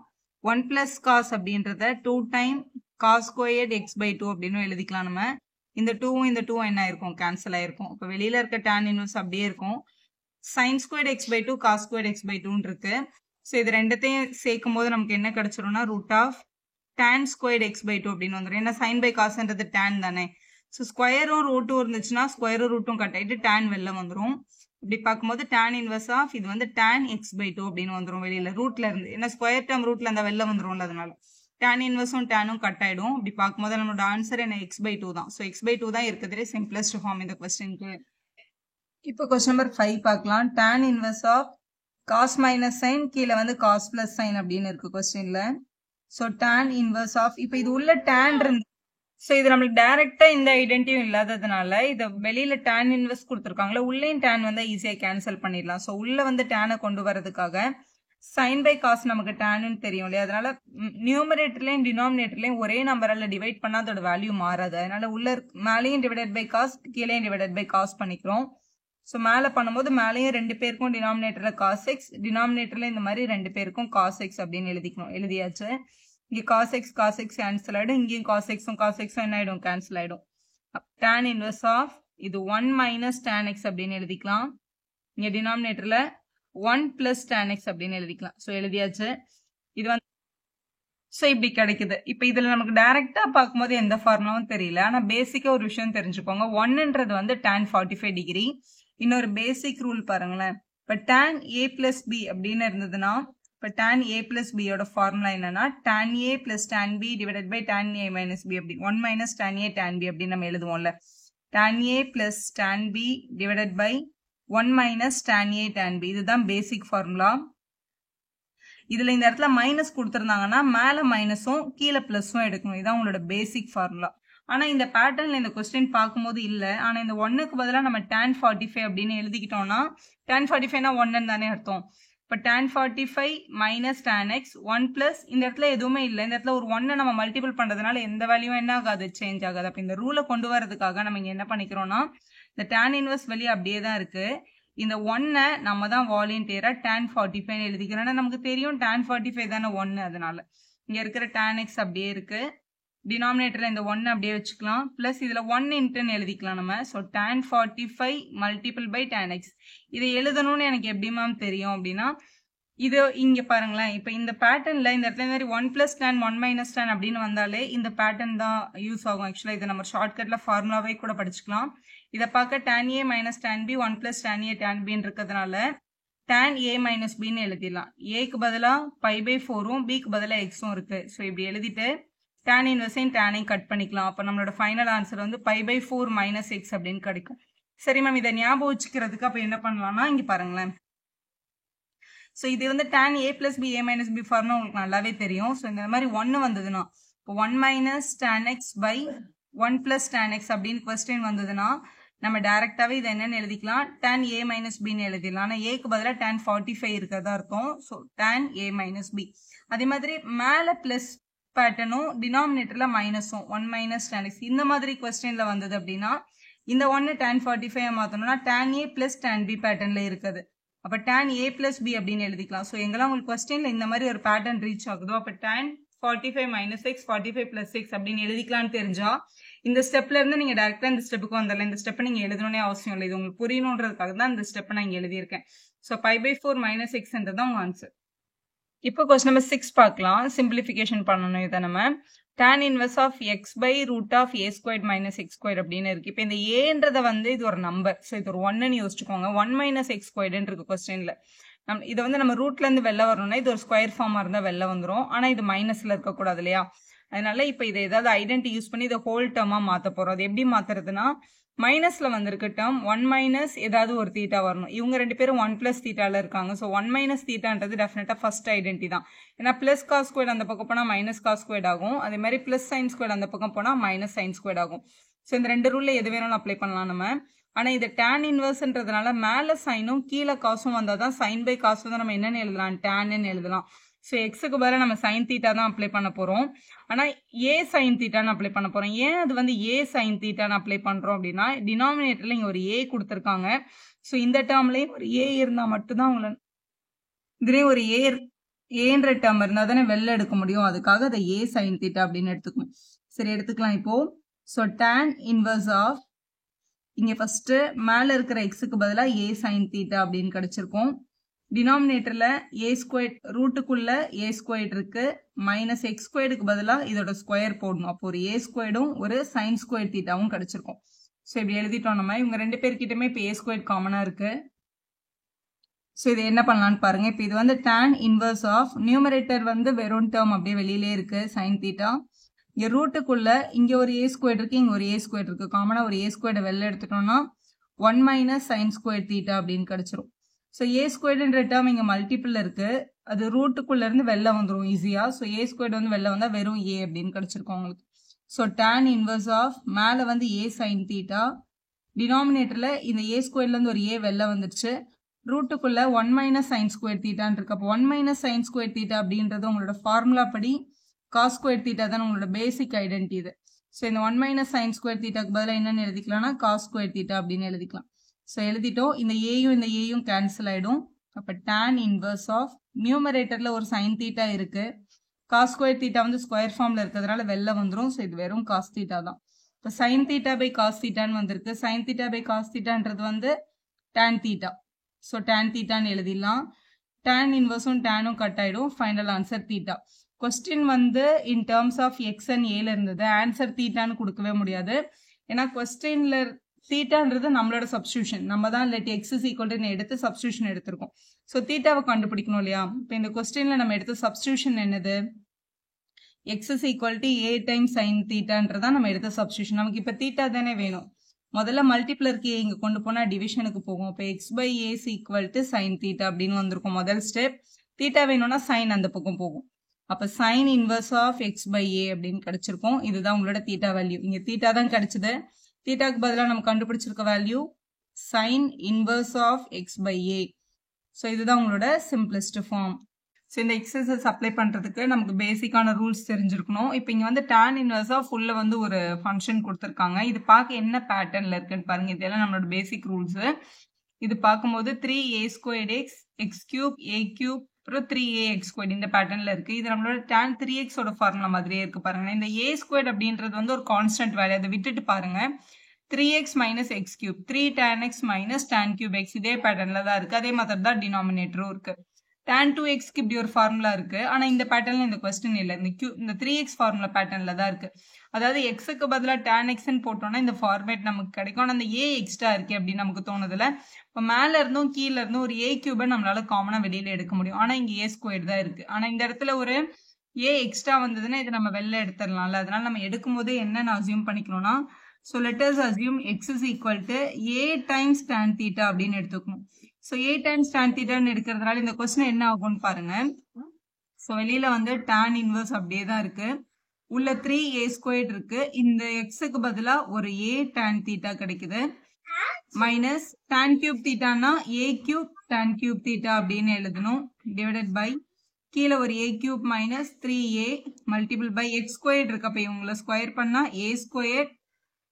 1 plus cos அப்படின்றத 2 times cos squared x by 2 அப்படின்னு எழுதிக்கலாம். நம்ம இந்த 2 இந்த 2 என்ன ஆயிருக்கும், கேன்சல் ஆயிருக்கும். இப்போ வெளியில இருக்க tan இன்வர்ஸ் அப்படியே இருக்கும். sin squared x by 2 cos squared x by 2 இருக்கு. ஸோ இது ரெண்டத்தையும் சேர்க்கும் போது நமக்கு என்ன கிடைச்சிரும்னா root of tan squared x by 2 அப்படின்னு வந்துடும். ஏன்னா sin by cosன்றது tan தானே. ஸோ ஸ்கொயரும் ரூட்டும் இருந்துச்சுன்னா ஸ்கொயரும் ரூட்டும் கட் ஆயிட்டு tan வெளில வந்துடும். இப்படி பார்க்கும்போது tan இன்வர்ஸ் ஆஃப் இது tan x by 2 அப்படின்னு வந்துடும் வெளியில ரூட்ல இருந்து. ஏன்னா ஸ்கொயர் டேர்ம் ரூட்ல அந்த வெளில வந்துடும்ல, அதனால tan இன்வர்ஸும் டேனும் கட் ஆயிடும். இப்படி பார்க்கும்போது நம்மளோட ஆன்சர் என்ன, x by 2 தான். ஸோ x by 2 தான் இருக்கிறதுலே சிம்பிளஸ்ட் ஃபார்ம் இந்த கொஸ்டினுக்கு. இப்போ கொஸ்டின் நம்பர் 5 பார்க்கலாம். tan inverse of cos minus sine கீழே cos பிளஸ் சைன் அப்படின்னு இருக்கு கொஸ்டின்ல. ஸோ tan இன்வர்ஸ் ஆஃப் இப்போ இது உள்ள tan இருந்து, ஸோ இது நம்மளுக்கு டைரக்டா இந்த ஐடென்டிட்டியும் இல்லாததுனால இதை வெளியில tan இன்வெர்ஸ் கொடுத்துருக்காங்களா, உள்ளேயும் tan ஈஸியா கேன்சல் பண்ணிடலாம். ஸோ உள்ள tan கொண்டு வரதுக்காக sin by cos நமக்கு tan தெரியும் இல்லையா, அதனால நியூமரேட்டர்லயும் டினாமினேட்டர்லயும் ஒரே நம்பரால டிவைட் பண்ணா அதோட வேல்யூ மாறாது. அதனால உள்ள மேலேயும் டிவைடட் பை காஸ் கீழேயும் டிவைடட் பை காஸ் பண்ணிக்கிறோம். ஸோ மேலே பண்ணும்போது மேலேயும் 2 பேருக்கும் டினாமினேட்டர்ல cos x, டினாமினேட்டர்ல இந்த மாதிரி 2 பேருக்கும் cos x அப்படின்னு எழுதியாச்சு. இங்க cos x கேன்சல் ஆயிடும், இங்கேயும் cos x என்ன ஆயிடும், கேன்சல் ஆயிடும். tan இன்வர்ஸ் ஆஃப் இது 1 - tan x அப்படின்னு எழுதிக்கலாம். இங்க டினாமினேட்டர்ல 1 + tan x அப்படின்னு எழுதிக்கலாம். ஸோ எழுதியாச்சு. இது ஸோ இப்படி கிடைக்குது. இப்போ இதுல நமக்கு டைரக்டா பார்க்கும்போது எந்த ஃபார்முலாவும் தெரியல. ஆனா பேசிக்கா ஒரு விஷயம் தெரிஞ்சுக்கோங்க. 1ன்றது tan 45 டிகிரி. இன்னொரு பேசிக் ரூல் பாருங்களேன். இப்போ tan a + b அப்படின்னு இருந்ததுன்னா, இப்போ tan a + b யோட ஃபார்முலா என்னன்னா tan a + tan b divided by tan a - b அப்படி 1 - tan a tan b அப்படின்னு நம்ம எழுதுவோம்ல. tan a + tan b divided by 1 - tan a tan b இதுதான் பேசிக் ஃபார்முலா. இதுல இந்த இடத்துல மைனஸ் கொடுத்துருந்தாங்கன்னா மேல மைனஸும் கீழே பிளஸும் எடுக்கணும். இதான் உங்களோட பேசிக் ஃபார்முலா. ஆனா இந்த பேட்டர்ன்ல இந்த கொஸ்டின் பார்க்கும்போது இல்ல. ஆனா இந்த 1க்கு பதிலாக நம்ம tan 45 அப்படின்னு எழுதிக்கிட்டோம்னா tan 45னா 1 தானே அர்த்தம். இப்போ tan 45 - tan x 1 + இந்த இடத்துல எதுவுமே இல்லை. இந்த இடத்துல ஒரு 1 நம்ம மல்டிபிள் பண்றதுனால எந்த வேல்யூவும் என்ன ஆகாது, சேஞ்ச் ஆகாது. அப்ப இந்த ரூலை கொண்டு வரதுக்காக நம்ம இங்க என்ன பண்ணிக்கிறோம்னா இந்த tan இன்வர்ஸ் வெளியே அப்படியே தான் இருக்கு. இந்த 1 நம்ம தான் வாலண்டியரா tan 45 எழுதிக்கிறோம். ஏன்னா நமக்கு தெரியும் tan 45 தானே 1, அதனால இங்க இருக்கிற tan x அப்படியே இருக்கு. டினாமினேட்டர்ல இந்த 1 அப்படியே வச்சுக்கலாம். பிளஸ் இதுல 1 இன்ட்டுன்னு எழுதிக்கலாம் நம்ம. So tan 45 multiple by tan x. இதை எழுதணும்னு எனக்கு எப்படி மேம் தெரியும் அப்படின்னா, இது இங்க பாருங்களேன். இப்ப இந்த பேட்டர்ன்ல இந்த இடத்துல மாதிரி 1 + tan 1 - tan அப்படின்னு வந்தாலே இந்த பேட்டர்ன் தான் யூஸ் ஆகும். ஆக்சுவலா இதை நம்ம ஷார்ட்கட்ல ஃபார்முலாவே கூட படிச்சுக்கலாம். இதை பார்க்க tan a - tan b 1 + tan a tan b இருக்கிறதுனால tan a - b ன்னு எழுதிடலாம். a க்கு பதிலா π/4ம் b க்கு பதிலா xம் இருக்கு. ஸோ இப்படி எழுதிட்டு tan இன்வர்ஸையும் டேனையும் கட் பண்ணிக்கலாம். அப்போ நம்மளோட ஃபைனல் ஆன்சர் π/4 - x அப்படின்னு கிடைக்கும். சரி மேம், இதை ஞாபகம் வச்சுக்கிறதுக்கு அப்போ என்ன பண்ணலாம்னா இங்க பாருங்களேன். ஸோ இது tan a + b a - b formula உங்களுக்கு நல்லாவே தெரியும். ஸோ இந்த மாதிரி 1 வந்ததுன்னா இப்போ 1 - tan x by 1 + tan x அப்படின்னு கொஸ்டின் வந்ததுன்னா நம்ம டைரக்டாவே இதை என்னன்னு எழுதிக்கலாம், tan a - b ன்னு எழுதிடலாம். ஆனால் ஏக்கு பதிலாக tan 45 இருக்கிறதா இருக்கும். So tan a - b. அதே மாதிரி மேலே பிளஸ் பேட்டர்னும் டினாமினேட்டர்ல மைனஸும் 1 - tan x இந்த மாதிரி கொஸ்டின்ல வந்தது அப்படின்னா இந்த 1 tan 45 மாத்தணும்னா tan a plus tan b பேட்டர்ன்ல இருக்குது. அப்ப tan a plus b அப்படின்னு எழுதிக்கலாம். ஸோ எங்கெல்லாம் உங்களுக்கு கொஸ்டின்ல இந்த மாதிரி ஒரு பேட்டர்ன் ரீச் ஆகுதோ அப்ப tan 45 minus x 45 plus x அப்படின்னு எழுதிக்கலாம்னு தெரிஞ்சா இந்த ஸ்டெப்ல இருந்து நீங்க டைரக்டா இந்த ஸ்டெப்புக்கு வந்துடலாம். இந்த ஸ்டெப்பை நீங்க எழுதணும்னே அவசியம் இல்லை. இது உங்களுக்கு புரியணுன்றதுக்காக தான் இந்த ஸ்டெப்பை நான் இங்க எழுதியிருக்கேன். ஸோ π/4 minus x என்றதான் உங்க ஆன்சர். இப்போ கொஸ்டின் நம்பர் 6 பார்க்கலாம். சிம்பிளிஃபிகேஷன் பண்ணணும். இதை நம்ம tan inverse of x by root of a squared minus x squared அப்படின்னு இருக்கு. இப்போ இந்த ஏன்றதை வந்து இது ஒரு நம்பர். ஸோ இது ஒரு 1ன்னு யோசிச்சுக்கோங்க. 1 minus x squaredன்னு இருக்கு கொஸ்டின்ல. இதை வந்து நம்ம ரூட்ல இருந்து வெளில வரணும்னா இது ஒரு ஸ்கொயர் ஃபார்மா இருந்தா வெளில வந்துடும். ஆனா இது மைனஸ்ல இருக்கக்கூடாது இல்லையா? அதனால இப்போ இதை ஏதாவது ஐடென்டி யூஸ் பண்ணி இதை ஹோல் டேர்மா மாத்த போறோம். அது எப்படி மாத்துறதுன்னா மைனஸ்ல வந்திருக்க டேர்ம் 1 மைனஸ் ஏதாவது ஒரு தீட்டா வரணும். இவங்க ரெண்டு பேரும் 1 பிளஸ் தீட்டால இருக்காங்க. ஸோ 1 மைனஸ் தீட்டான்றது டெஃபினட்டா ஃபர்ஸ்ட் ஐடென்டி தான். ஏன்னா பிளஸ் காஸ் ஸ்கொயர் அந்த பக்கம் போனா மைனஸ் காஸ் ஸ்கொயர் ஆகும். அதே மாதிரி பிளஸ் சைன் ஸ்கொயர் அந்த பக்கம் போனா மைனஸ் சைன் ஸ்கொயர் ஆகும். ஸோ இந்த ரெண்டு ரூல்ல எது வேணாலும் அப்ளை பண்ணலாம் நம்ம. ஆனா இது tan இன்வர்ஸ்ன்றதுனால மேல சைனும் கீழே காசும் வந்தாதான் சைன் பை காசு தான் நம்ம என்னன்னு எழுதலாம், டேன்னு எழுதலாம். ஸோ எக்ஸுக்கு பதிலாக நம்ம சைன் தீட்டா தான் அப்ளை பண்ண போறோம். ஆனா ஏ சைன் தீட்டான்னு அப்ளை பண்ண போறோம். ஏன் அது வந்து ஏ சைன் தீட்டான்னு அப்ளை பண்றோம் அப்படின்னா டினாமினேட்டர்ல இங்க ஒரு ஏ கொடுத்துருக்காங்க. ஸோ இந்த டேர்ம்லயும் ஒரு ஏ இருந்தா மட்டும்தான் உங்களை இதுலயும் ஒரு ஏன்ற டேர்ம் இருந்தா தானே வெளில எடுக்க முடியும். அதுக்காக அதை ஏ சைன் தீட்டா அப்படின்னு எடுத்துக்கணும். சரி எடுத்துக்கலாம் இப்போ. ஸோ tan இன்வர்ஸ் ஆஃப் இங்க ஃபர்ஸ்ட் மேல இருக்கிற எக்ஸுக்கு பதிலாக ஏ சைன் தீட்டா அப்படின்னு கிடைச்சிருக்கும். டினாமினேட்டர்ல ஏ ஸ்கொயர் ரூட்டுக்குள்ள ஏ ஸ்கொயர் இருக்கு. மைனஸ் எக்ஸ் ஸ்கொயருக்கு பதிலாக இதோட ஸ்கொயர் போடணும். அப்போ ஒரு ஏ ஸ்கொயரும் ஒரு சைன் ஸ்கொயர் தீட்டாவும் கிடைச்சிருக்கும். ஸோ இப்படி எழுதிட்டோம் நம்ம. இவங்க ரெண்டு பேர்கிட்டயுமே இப்போ ஏ ஸ்கொயர் காமனா இருக்கு. ஸோ இது என்ன பண்ணலான்னு பாருங்க. இப்போ இது வந்து tan இன்வர்ஸ் ஆஃப் நியூமரேட்டர் வந்து வெறும் டேர்ம் அப்படியே வெளியிலே இருக்கு சைன் தீட்டா. இங்க ரூட்டுக்குள்ள இங்க ஒரு ஏ ஸ்கொயர் இருக்கு, இங்க ஒரு ஏ ஸ்கொயர் இருக்கு. காமனா ஒரு ஏ ஸ்கொயர் வெளில எடுத்துட்டோம்னா 1 மைனஸ் சைன் ஸ்கொயர் தீட்டா அப்படின்னு கிடைச்சிரும். ஸோ ஏ ஸ்கொயர்ன்ற டேர்ம் இங்க மல்டிபிள் இருக்கு. அது ரூட்டுக்குள்ள இருந்து வெளில வந்துடும் ஈஸியா. ஸோ ஏ ஸ்கொயர் வந்து வெளில வந்தா வெறும் ஏ அப்படின்னு கிடைச்சிருக்கும் உங்களுக்கு. ஸோ tan இன்வர்ஸ் ஆஃப் மேல வந்து ஏ சைன் தீட்டா, டினாமினேட்டர்ல இந்த ஏ ஸ்கொயர்ல இருந்து ஒரு ஏ வெளில வந்துருச்சு. ரூட்டுக்குள்ள 1 மைனஸ் சைன் ஸ்கொயர் தீட்டான்னு இருக்கு. அப்போ 1 மைனஸ் சைன் ஸ்கொயர் தீட்டா அப்படின்றது உங்களோட ஃபார்முலா படி காஸ் ஸ்கொயர் தீட்டா தான் உங்களோட பேசிக் ஐடென்டி இது. ஸோ இந்த 1 மைனஸ் சைன் ஸ்கொயர் தீட்டாக்கு பதிலாக என்னன்னு எழுதிக்கலாம்னா காஸ் ஸ்கொயர் தீட்டா அப்படின்னு எழுதிக்கலாம். ஸோ எழுதிட்டோம். இந்த ஏயும் கேன்சல் ஆயிடும். அப்போ tan இன்வர்ஸ் ஆஃப் நியூமரேட்டர்ல ஒரு சைன் தீட்டா இருக்கு. காஸ் ஸ்கொயர் தீட்டா வந்து ஸ்கொயர் ஃபார்ம்ல இருக்கிறதுனால வெளில வந்துடும். ஸோ இது வெறும் காஸ் தீட்டா தான். இப்போ சைன் தீட்டா பை காஸ் தீட்டான்னு வந்திருக்கு. சைன் தீட்டா பை காஸ் தீட்டான்றது வந்து tan தீட்டா. ஸோ tan தீட்டான்னு எழுதிடலாம். tan இன்வர்ஸும் டேனும் கட் ஆயிடும். Final answer theta. கொஸ்டின் வந்து in terms of x and ஏல இருந்தது. ஆன்சர் தீட்டான்னு கொடுக்கவே முடியாது. ஏன்னா கொஸ்டின்ல தீட்டான்றது நம்மளோட சப்ஸ்டியூஷன். நம்ம தான் இல்லாட்டி எக்ஸ் இஸ் ஈக்குவல் எடுத்து சப்ஸ்டியூஷன் எடுத்திருக்கோம். ஸோ தீட்டாவை கண்டுபிடிக்கணும் இல்லையா? இப்போ இந்த கொஸ்டின்ல நம்ம எடுத்த சப்ஸ்டியூஷன் என்னது? X is equal to a time sine தீட்டான்றதான் நம்ம எடுத்த சப்ஸ்டியூஷன். நமக்கு இப்போ தீட்டா தானே வேணும். முதல்ல மல்டிப்ளருக்கு இங்க கொண்டு போனா டிவிஷனுக்கு போகும். இப்போ x by a equal to sine theta அப்படின்னு வந்திருக்கும் முதல் ஸ்டெப். தீட்டா வேணும்னா சைன் அந்த பக்கம் போகும். அப்ப sine inverse of x by a அப்படின்னு கிடைச்சிருக்கும். இதுதான் உங்களோட தீட்டா வேல்யூ. இங்க தீட்டா தான் கிடைச்சது. தீட்டாக்கு பதிலாக நம்ம கண்டுபிடிச்சிருக்க value sine inverse of x by a. So இதுதான் உங்களோட சிம்பிளஸ்ட் ஃபார்ம். ஸோ இந்த எக்ஸசைஸ் அப்ளை பண்றதுக்கு நமக்கு பேசிக்கான ரூல்ஸ் தெரிஞ்சிருக்கணும். இப்போ இங்க வந்து tan இன்வர்ஸ் ஆஃப் உள்ள வந்து ஒரு ஃபங்க்ஷன் கொடுத்துருக்காங்க. இது பார்க்க என்ன பேட்டர்ன்ல இருக்குன்னு பாருங்க. இதெல்லாம் நம்மளோட பேசிக் ரூல்ஸ். இது பார்க்கும்போது 3a squared x x cube a cube அப்புறம் 3ax ஸ்கொயர்ட் இந்த பேட்டர்ன்ல இருக்கு. இது நம்மளோட tan 3x ஓட ஃபார்முலா மாதிரியே இருக்கு பாருங்க. இந்த a ஸ்கொயர்ட் அப்படின்றது வந்து ஒரு கான்ஸ்டன்ட் வேல்யூ. அதை விட்டுட்டு பாருங்க 3x minus X cube 3 tan x minus tan cube X இதே பேட்டர்ன்ல தான் இருக்கு. அதே மாதிரி தான் டினாமினேட்டரும் இருக்கு. tan 2xக்கு இப்படி ஒரு ஃபார்முலா இருக்கு. ஆனா இந்த பேட்டர்ன்ல இந்த கொஸ்டின் இல்ல. இந்த 3x ஃபார்முலா பேட்டர்ன்ல தான் இருக்கு. அதாவது எக்ஸுக்கு பதிலாக tan xன்னு போட்டோம்னா இந்த ஃபார்மேட் நமக்கு கிடைக்கும். ஆனா அந்த a எக்ஸ்ட்ரா இருக்கு அப்படின்னு நமக்கு தோணுதுல. இப்போ மேல இருந்தும் கீழ இருந்தும் ஒரு a கியூபை நம்மளால காமனா வெளியில எடுக்க முடியும். ஆனா இங்க a ஸ்கொயர் தான் இருக்கு. ஆனா இந்த இடத்துல ஒரு a எக்ஸ்ட்ரா வந்ததுன்னா இதை நம்ம வெளில எடுத்துடலாம்ல. அதனால நம்ம எடுக்கும் போதே என்னன்னு அசியூம் பண்ணிக்கணும்னா so let us assume x is equal to a times tan theta அப்படின்னு எடுத்துக்கணும். ஸோ a டைம்ஸ் tan தீட்டான்னு எடுக்கிறதுனால இந்த கொஸ்டின் என்ன ஆகும்னு பாருங்க. ஸோ வெளியில வந்து tan இன்வர்ஸ் அப்படியே தான் இருக்கு. உள்ள 3a ஸ்கொயர்ட் இருக்கு. இந்த எக்ஸுக்கு பதிலா ஒரு a tan தீட்டா கிடைக்குது. மைனஸ் tan கியூப் தீட்டானா a cube tan cube theta அப்படின்னு எழுதணும். டிவைடட் பை கீழே ஒரு a cube minus 3a multiple by x squared இருக்கு. அப்ப இவங்களை ஸ்கொயர் பண்ணா a square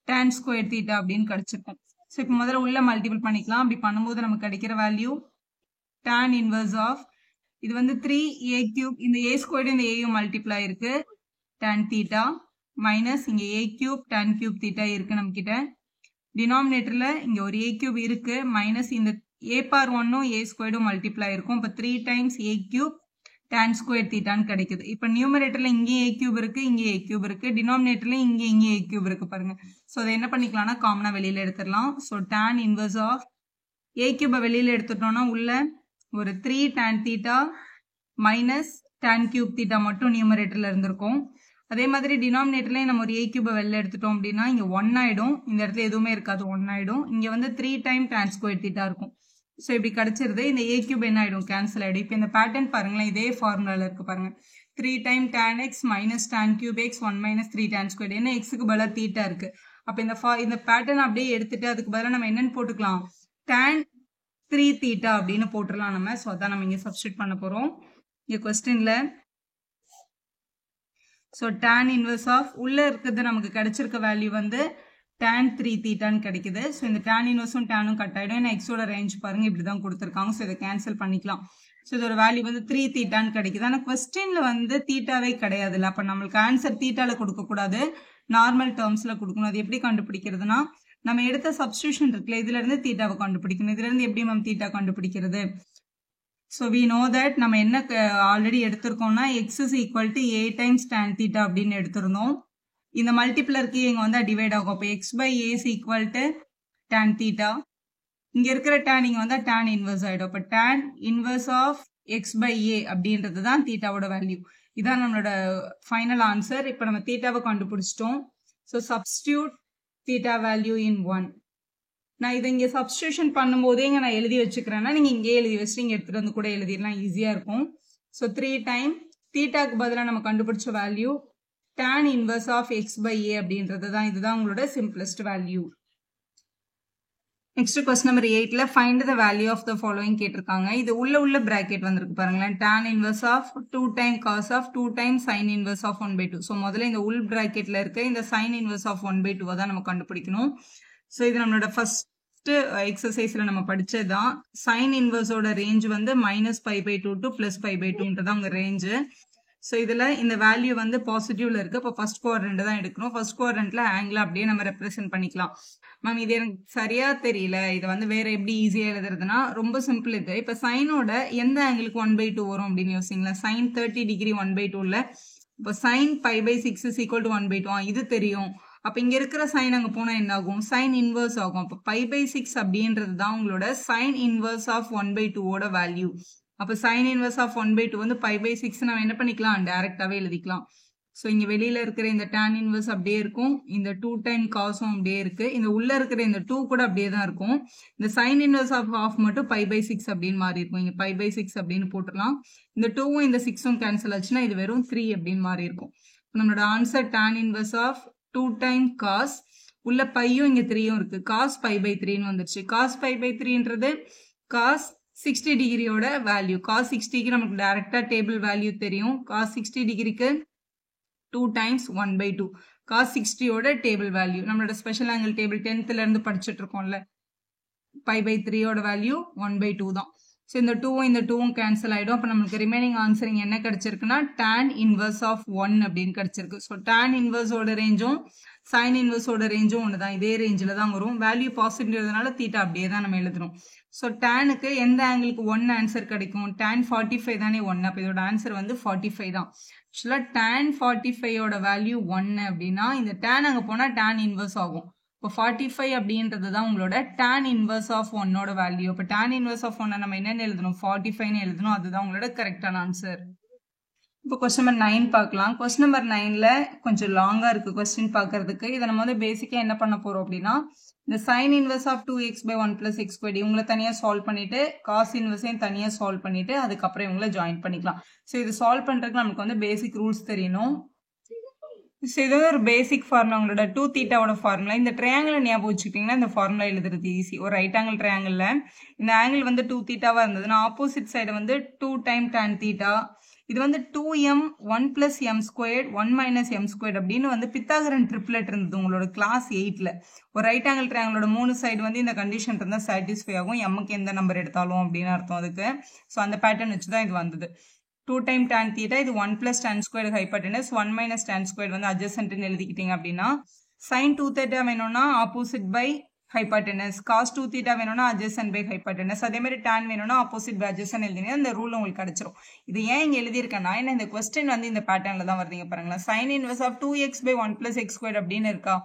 tan square theta அப்படின்னு கிடைச்சிருக்கும். ஸோ இப்போ முதல்ல உள்ள மல்டிபிள் பண்ணிக்கலாம். அப்படி பண்ணும்போது நமக்கு கிடைக்கிற வேல்யூ tan இன்வர்ஸ் ஆஃப் இது வந்து 3a கியூப், இந்த a ஸ்கொயர் இந்த ஏயும் மல்டிப்ளை இருக்கு tan தீட்டா மைனஸ் இங்க a cube tan cube theta இருக்கு நம்ம கிட்ட. டினாமினேட்டர்ல இங்க ஒரு a கியூப் இருக்கு மைனஸ் இந்த a பார் 1ம் a ஸ்கொயர்டும் மல்டிப்ளை இருக்கும். இப்போ 3 times a cube tan square தீட்டான்னு கிடைக்குது. இப்போ நியூமரேட்டர்ல இங்கே a கியூப் இருக்கு, இங்கே a கியூப் இருக்கு, டினாமினேட்டர்ல இங்கே a கியூப் இருக்கு பாருங்க. ஸோ அதை என்ன பண்ணிக்கலாம்னா காமனா வெளியில எடுத்துடலாம். So tan inverse of a கியூபை வெளியில எடுத்துட்டோம்னா உள்ள ஒரு 3 tan theta minus tan cube theta மட்டும் நியூமரேட்டர்ல இருந்திருக்கும். அதே மாதிரி டினாமினேட்டர்லயும் நம்ம ஒரு a கியூபை வெளில எடுத்துட்டோம் அப்படின்னா இங்க 1 ஆயிடும், இந்த இடத்துல எதுவுமே இருக்காது 1 ஆயிடும். இங்க வந்து 3 டைம் tan ஸ்கொயர் தீட்டா இருக்கும். ஸோ இப்படி கிடைச்சிருது. இந்த a கியூப் என்ன ஆயிடும், கேன்சல் ஆயிடும். இப்போ இந்த பேட்டர்ன் பாருங்களேன், இதே ஃபார்முலால இருக்கு பாருங்க. 3 time tan x minus tan cube x 1 minus 3 tan square. என்ன எக்ஸுக்கு பதிலாக தீட்டா இருக்கு. அப்போ இந்த பேட்டர்ன் அப்படியே எடுத்துட்டு அதுக்கு பதிலாக நம்ம என்னன்னு போட்டுக்கலாம், tan 3 தீட்டா அப்படின்னு போட்டுடலாம் நம்ம. ஸோ அதான் நம்ம இங்க சப்ஸ்டியூட் பண்ண போறோம் இங்க கொஸ்டின்ல. ஸோ tan இன்வர்ஸ் ஆஃப் உள்ள இருக்கிறது நமக்கு கிடைச்சிருக்க வேல்யூ வந்து tan 3 தீட்டான்னு கிடைக்குது. ஸோ இந்த tan இன்வர்ஸும் டேனும் கட் ஆயிடும். ஏன்னா எக்ஸோட ரேஞ்ச் பாருங்க இப்படிதான் கொடுத்துருக்காங்க. ஸோ இதை கேன்சல் பண்ணிக்கலாம். ஸோ இதோட வேல்யூ வந்து 3 தீட்டான்னு கிடைக்குது. ஆனால் கொஸ்டின்ல வந்து தீட்டாவே கிடையாதுல்ல. அப்போ நம்மளுக்கு ஆன்சர் தீட்டால கொடுக்க கூடாது, நார்மல் டேர்ம்ஸ்ல கொடுக்கணும். அது எப்படி கண்டுபிடிக்கிறதுனா நம்ம எடுத்த சப்ஸ்டியூஷன் இருக்குல்ல, இதுல இருந்து தீட்டாவை கண்டுபிடிக்கணும். இதுல இருந்து எப்படி மேம் தீட்டா கண்டுபிடிக்கிறது. ஸோ வி நோ தட் நம்ம என்ன ஆல்ரெடி எடுத்திருக்கோம்னா x is equal to a times tan theta அப்படின்னு எடுத்திருந்தோம். இந்த மல்டிப்ளருக்கு இங்க வந்து டிவைட் ஆகும். அப்போ x by a is equal to tan theta. இங்க இருக்கிற tan இங்க வந்து tan இன்வர்ஸ் ஆயிடும். அப்போ tan inverse of x by a அப்படின்றது தான் தீட்டாவோட வேல்யூ. இதான் நம்மளோட ஃபைனல் ஆன்சர். இப்போ நம்ம தீட்டாவை கண்டுபிடிச்சிட்டோம். So substitute theta value in 1. நான் இதை இங்கே சப்ஸ்டியூஷன் பண்ணும்போதே இங்கே நான் எழுதி வச்சுக்கிறேன்னா நீங்கள் இங்கே எழுதி வச்சுட்டு இங்கே எடுத்துகிட்டு வந்து கூட எழுதிடலாம், ஈஸியாக இருக்கும். ஸோ 3 டைம் தீட்டாக்கு பதிலாக நம்ம கண்டுபிடிச்ச value tan inverse of x by a அப்படின்றது தான். இதுதான் உங்களோட simplest value. Next question number 8ல find the value of the following கேட்டிருக்காங்க. இது உள்ள பிராக்கெட் வந்திருக்கு பாருங்களேன். tan inverse of 2 time cos of 2 time sine inverse of 1/2. So முதல்ல இந்த உள் பிராக்கெட்ல இருக்க இந்த சைன் இன்வர்ஸ் ஆஃப் 1/2 தான் நம்ம கண்டுபிடிக்கணும். ஸோ இது நம்மளோட ஃபர்ஸ்ட் எக்ஸசைஸ்ல நம்ம படிச்சதுதான். சைன் இன்வர்ஸோட ரேஞ்ச் வந்து -π/2 டு +π/2ன்றதான் உங்க ரேஞ்சு. ஸோ இதுல இந்த வேல்யூ வந்து பாசிட்டிவ்ல இருக்கு. இப்போ ஃபர்ஸ்ட் குவாட்ரண்ட் தான் எடுக்கணும். ஃபர்ஸ்ட் குவாட்ரண்ட்ல ஆங்கிள் அப்படியே நம்ம ரெப்ரசென்ட் பண்ணிக்கலாம். மேம் இது எனக்கு சரியா தெரியல, இதை வந்து வேற எப்படி ஈஸியா எழுதுறதுன்னா ரொம்ப சிம்பிள் இது. இப்போ சைனோட எந்த ஆங்கிளுக்கு 1/2 வரும் அப்படின்னு யோசிங்களா. சைன் 30 டிகிரி 1/2ல இப்போ சைன் π/6 இஸ் ஈக்குவல் டு 1/2 இது தெரியும். அப்ப இங்க இருக்கிற சைன் அங்க போனா என்ன ஆகும், சைன் இன்வர்ஸ் ஆகும். அப்ப π/6 அப்படின்றது தான் உங்களோட சைன் இன்வர்ஸ் ஆஃப் 1/2ஓட வேல்யூ. அப்ப சைன் இன்வர்ஸ் ஆஃப் 1/2 வந்து π/6 நம்ம என்ன பண்ணிக்கலாம், டைரக்டாவே எழுதிக்கலாம். ஸோ இங்க வெளியில இருக்கிற இந்த tan இன்வர்ஸ் அப்படியே இருக்கும், இந்த 2 டைம் காசும் அப்படியே இருக்கு, இந்த உள்ள இருக்கிற இந்த 2 கூட அப்படியே தான் இருக்கும். இந்த சைன் இன்வர்ஸ் ஆஃப் ஹாஃப் மட்டும் π/6 அப்படின்னு மாறி இருக்கும். இங்க π/6 அப்படின்னு போட்டுடலாம். இந்த 2ம் இந்த 6ம் கேன்சல் ஆச்சுன்னா இது வெறும் 3 அப்படின்னு மாறி இருக்கும். நம்மளோட answer tan inverse of 2 time cos, உள்ள பையும் இங்க 3யும் இருக்கு, காஸ் π/3ன்னு வந்துருச்சு. காஸ் π/3ன்றது காஸ் 60 டிகிரியோட வேல்யூ. காஸ் 60க்கு நமக்கு டைரக்டா டேபிள் வேல்யூ தெரியும். காஸ் 60 டிகிரிக்கு 2 டைம்ஸ் 1/2 காஸ் 60யோட டேபிள் வேல்யூ. நம்மளோட ஸ்பெஷல் ஆங்கிள் டேபிள் 10th இருந்து படிச்சுட்டு இருக்கோம்ல, π/3யோட வேல்யூ 1/2 தான். ஸோ இந்த 2ம் கேன்சல் ஆயிடும். அப்போ நமக்கு ரிமைனிங் ஆன்சர் இங்க என்ன கிடைச்சிருக்குன்னா tan இன்வர்ஸ் ஆஃப் 1 அப்படின்னு கிடைச்சிருக்கு. ஸோ tan இன்வர்ஸோட ரேஞ்சும் சைன் இன்வர்ஸோட ரேஞ்சும் ஒன்று தான், இதே ரேஞ்சில் தான் வரும். வேல்யூ பாசிட்டிவ்னால தீட்டா அப்படியே தான் நம்ம எழுதுறோம். ஸோ டேனுக்கு எந்த ஆங்கிளுக்கு 1 ஆன்சர் கிடைக்கும், tan 45 தானே 1. அப்போ இதோட ஆன்சர் வந்து 45 தான். ஆக்சுவலாக tan 45யோட வேல்யூ 1 அப்படின்னா இந்த tan அங்கே போனால் tan இன்வர்ஸ் ஆகும். இப்போ 45 அப்படின்றது தான் உங்களோட tan இன்வர்ஸ் ஆஃப் 1ஓட வேல்யூ. இப்போ tan இன்வர்ஸ் ஆஃப் 1 நம்ம என்னன்னு எழுதணும், 45ன்னு எழுதணும். அதுதான் உங்களோட கரெக்டான ஆன்சர். இப்போ கொஸ்டின் நம்பர் 9 பார்க்கலாம். கொஸ்டின் நம்பர் 9ல கொஞ்சம் லாங்கா இருக்கு கொஸ்டின் பார்க்கறதுக்கு. இதை நம்ம வந்து பேசிக்கா என்ன பண்ண போறோம் அப்படின்னா, இந்த sign inverse of 2x/1 + x², இவங்களை தனியா சால்வ் பண்ணிட்டு காஸ் இன்வர்ஸையும் தனியா சால்வ் பண்ணிட்டு அதுக்கப்புறம் இவங்களை ஜாயின் பண்ணிக்கலாம். ஸோ இது சால்வ் பண்றதுக்கு நமக்கு வந்து பேசிக் ரூல்ஸ் தெரியணும். ஸோ இது ஒரு பேசிக் ஃபார்முலா, உங்களோட 2θவோட ஃபார்முலா. இந்த ட்ரையாங்கிள் ஞாபகம் வச்சுக்கிட்டீங்கன்னா இந்த ஃபார்முலா எழுதுறது ஈஸி. ஒரு ரைட் ஆங்கிள் ட்ரையாங்கிள்ல இந்த ஆங்கிள் வந்து 2θவா இருந்ததுன்னா ஆப்போசிட் சைடு வந்து 2 டைம் tan θ, இது வந்து 2m 1 plus m squared 1 minus m squared அப்படின்னு வந்து பித்தாகரன் ட்ரிப்லெட் இருந்தது உங்களோட கிளாஸ் 8ல. ஒரு ரைட் ஆங்கிள் ட்ரையாங்கிளோட 3 சைடு வந்து இந்த கண்டிஷன் இருந்தால் சாட்டிஸ்ஃபை ஆகும், எம்முக்கு எந்த நம்பர் எடுத்தாலும் அப்படின்னு அர்த்தம் அதுக்கு. ஸோ அந்த பேட்டர்ன் வச்சு தான் இது வந்தது. 2 time tan theta, இது 1 plus tan squared hypotenuse, 1 minus tan squared வந்து adjacentன்னு எழுதிக்கிட்டீங்க அப்படின்னா, sin 2 theta வேணும்னா opposite by hypotenuse, cos 2 theta வேணும்னா adjacent by hypotenuse, அதே மாதிரி tan வேணும்னா opposite by adjacent எழுதினீங்கன்னா இந்த ரூல் உங்களுக்கு கிடைச்சிரும். இது ஏன் இங்க எழுதியிருக்கேன்னா, ஏன்னா இந்த கொஸ்டின் வந்து இந்த பேட்டர்ன்ல தான் வருதுங்க பாருங்களேன். sin inverse of 2x by 1 plus x squared அப்படின்னு இருக்கா.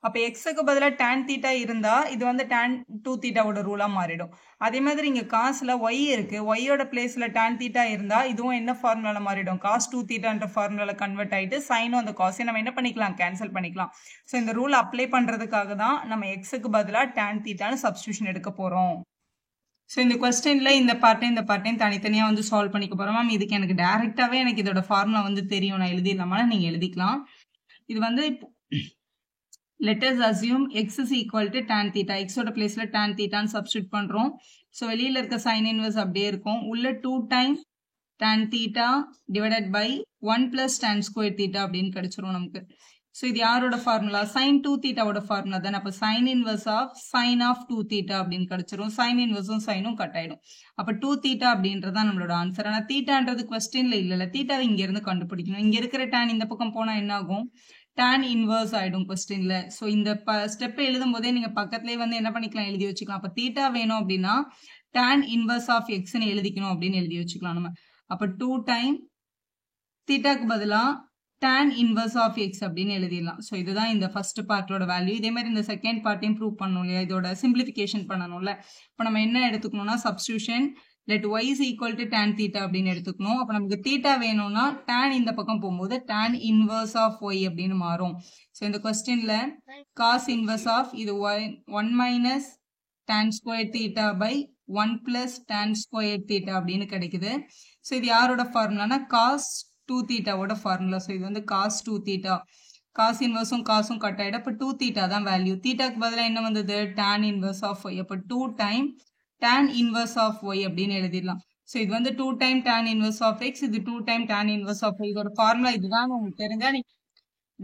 அப்ப எக்ஸுக்கு பதிலாக tan theta இருந்தா இது வந்து tan 2 thetaவோட ரூலா மாறிடும். அதே மாதிரி இங்க காஸ்ல y இருக்கு, yயோட பிளேஸ்ல tan theta இருந்தா இதுவும் என்ன ஃபார்முலால மாறிடும், cos 2 thetaன்ற ஃபார்முலால கன்வெர்ட் ஆயிட்டு சைனும் அந்த காசையும் நம்ம என்ன பண்ணிக்கலாம், கேன்சல் பண்ணிக்கலாம். ஸோ இந்த ரூல் அப்ளை பண்றதுக்காக தான் நம்ம எக்ஸுக்கு பதிலாக tan thetaன்னு சப்ஸ்டியூஷன் எடுக்க போறோம். ஸோ இந்த கொஸ்டின்ல இந்த பார்ட்டையும் தனித்தனியா வந்து சால்வ் பண்ணிக்க போறோம். மேம் இதுக்கு எனக்கு டைரக்டாவே எனக்கு இதோட ஃபார்முலா வந்து தெரியும், நான் எழுதிடலாமா, நீங்க எழுதிக்கலாம். இது வந்து let us assume x is equal to tan theta, x ஓட பிளேஸ்ல tan theta ன்னு சப்ஸ்டிட்யூட் பண்றோம். ஸோ வெளியில இருக்க sin inverse அப்படியே இருக்கும், உள்ள 2 time tan theta divided by 1 plus tan square theta அப்படின்னு கிடைச்சிரும் நமக்கு. ஸோ இது யாரோட ஃபார்முலா, sin 2 thetaவோட ஃபார்முலா தானே. அப்போ sin inverse of sin of 2 theta அப்படின்னு கிடைச்சிரும். sin inverseம் சைனும் கட் ஆயிடும். அப்போ 2 theta அப்படின்றதான் நம்மளோட ஆன்சர். ஆனால் தீட்டான்றது கொஸ்டின்ல இல்ல, தீட்டாவை இங்க இருந்து கண்டுபிடிக்கணும். இங்க இருக்கிற tan இந்த பக்கம் போனா என்ன ஆகும், tan inverse ஆயிடும் கொஸ்டின்ல. ஸோ இந்த ஸ்டெப் எழுதும் போதே நீங்க பக்கத்துலேயே வந்து என்ன பண்ணிக்கலாம், எழுதி வச்சுக்கலாம். அப்போ தீட்டா வேணும் அப்படின்னா tan inverse of xன்னு எழுதிக்கணும் அப்படின்னு எழுதி வச்சுக்கலாம் நம்ம. அப்போ 2 time தீட்டாக்கு பதிலா tan inverse of x அப்படின்னு எழுதிடலாம். ஸோ இதுதான் இந்த ஃபர்ஸ்ட் பார்ட்டோட வேல்யூ. இதே மாதிரி இந்த செகண்ட் பார்ட்டையும் ப்ரூவ் பண்ணணும் இல்லையா, இதோட சிம்பிளிஃபிகேஷன் பண்ணணும்ல. இப்போ நம்ம என்ன எடுத்துக்கணும்னா substitution let y is equal to tan theta அப்படின்னு எடுத்துக்கணும். அப்ப நமக்கு theta வேணும்னா tan இந்த பக்கம் போகும்போது tan inverse of y அப்படின்னு மாறும். ஸோ இந்த கொஸ்டின்ல cos inverse of இது 1 minus tan square theta by 1 plus tan square theta அப்படின்னு கிடைக்குது. ஸோ இது யாரோட ஃபார்முலானா cos 2 thetaவோட ஃபார்முலா. ஸோ இது வந்து cos 2 theta, cos inverseம் cosம் கட் ஆயிடும். அப்போ 2 theta தான் வேல்யூ. தீட்டாக்கு பதிலாக என்ன வந்தது, tan inverse of y. அப்போ 2 time tan inverse of y அப்படின்னு எழுதிடலாம். ஸோ இது வந்து 2 time tan inverse of x, இது 2 time tan inverse of y. இதோட ஃபார்முலா இதுதான் உங்களுக்கு தெரிஞ்சா நீங்க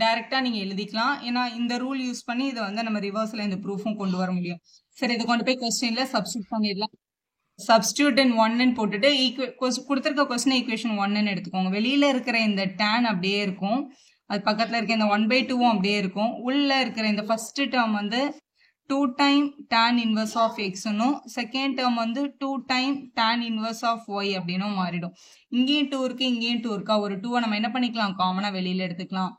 டைரக்டா நீங்க எழுதிக்கலாம். ஏன்னா இந்த ரூல் யூஸ் பண்ணி இதை வந்து நம்ம ரிவர்ஸ்ல இந்த ப்ரூஃபும் கொண்டு வர முடியும். சரி, இதை கொண்டு போய் கொஸ்டின்ல சப்ஸ்டியூட் பண்ணிடலாம். சப்ஸ்டியூட் இன் 1ன்னு போட்டுட்டு கொடுத்துருக்க கொஸ்டின் ஈக்குவேஷன் 1ன்னு எடுத்துக்கோங்க. வெளியில இருக்கிற இந்த tan அப்படியே இருக்கும், அது பக்கத்துல இருக்க இந்த 1/2வும் அப்படியே இருக்கும். உள்ள இருக்கிற இந்த ஃபர்ஸ்ட் டேர்ம் வந்து 2 time tan inverse of x னும் செகண்ட் டேர்ம் வந்து 2 time tan inverse of y அப்படின்னும் மாறிடும். இங்கேயும் 2 இருக்கு, இங்கேயும் 2 இருக்கா, ஒரு 2 நம்ம என்ன பண்ணிக்கலாம், காமனா வெளியில எடுத்துக்கலாம்.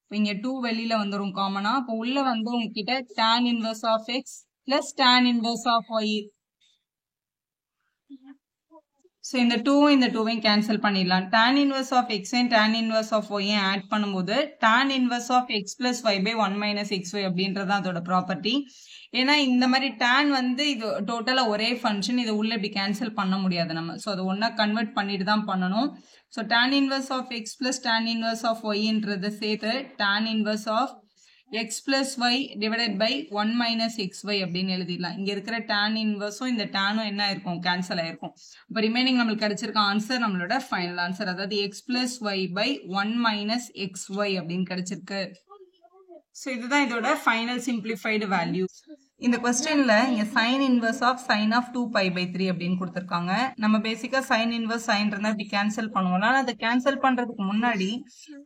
இப்போ இங்க 2 வெளியில வந்துடும் காமனா. இப்போ உள்ள வந்து உங்ககிட்ட tan inverse of x plus tan inverse of y. So இந்த 2வையும் கேன்சல் பண்ணிடலாம். tan inverse of x and tan inverse of y add பண்ணும்போது tan inverse of x plus y by 1 minus xy அப்படின்றது அதோட ப்ராப்பர்ட்டி. ஏன்னா இந்த மாதிரி tan வந்து இது டோட்டலா ஒரே ஃபங்க்ஷன், இதை உள்ள இப்படி கேன்சல் பண்ண முடியாது நம்ம. ஸோ அதை ஒன்னா கன்வெர்ட் பண்ணிட்டு தான் பண்ணணும். So tan inverse of x plus tan inverse of y-ன்றதை சேர்த்து tan inverse of x plus y divided by 1 minus xy அப்படின்னு எழுதிடலாம். இங்க இருக்கிற tan inverseம் இந்த tanனும் என்ன இருக்கும், கேன்சல் ஆயிருக்கும். இப்போ ரிமைனிங் நம்மளுக்கு கிடைச்சிருக்க ஆன்சர் நம்மளோட ஃபைனல் ஆன்சர், அதாவது x plus y by 1 minus xy அப்படின்னு கிடைச்சிருக்கு. ஸோ இதுதான் இதோட ஃபைனல் சிம்பிளிஃபைடு வேல்யூ. இந்த கொஸ்டின்ல இங்க sin inverse of sin of 2π/3 அப்படின்னு கொடுத்துருக்காங்க. நம்ம பேசிக்கா sin inverse sin இருந்தா இப்படி கேன்சல் பண்ணுவோம். ஆனா அதை கேன்சல் பண்றதுக்கு முன்னாடி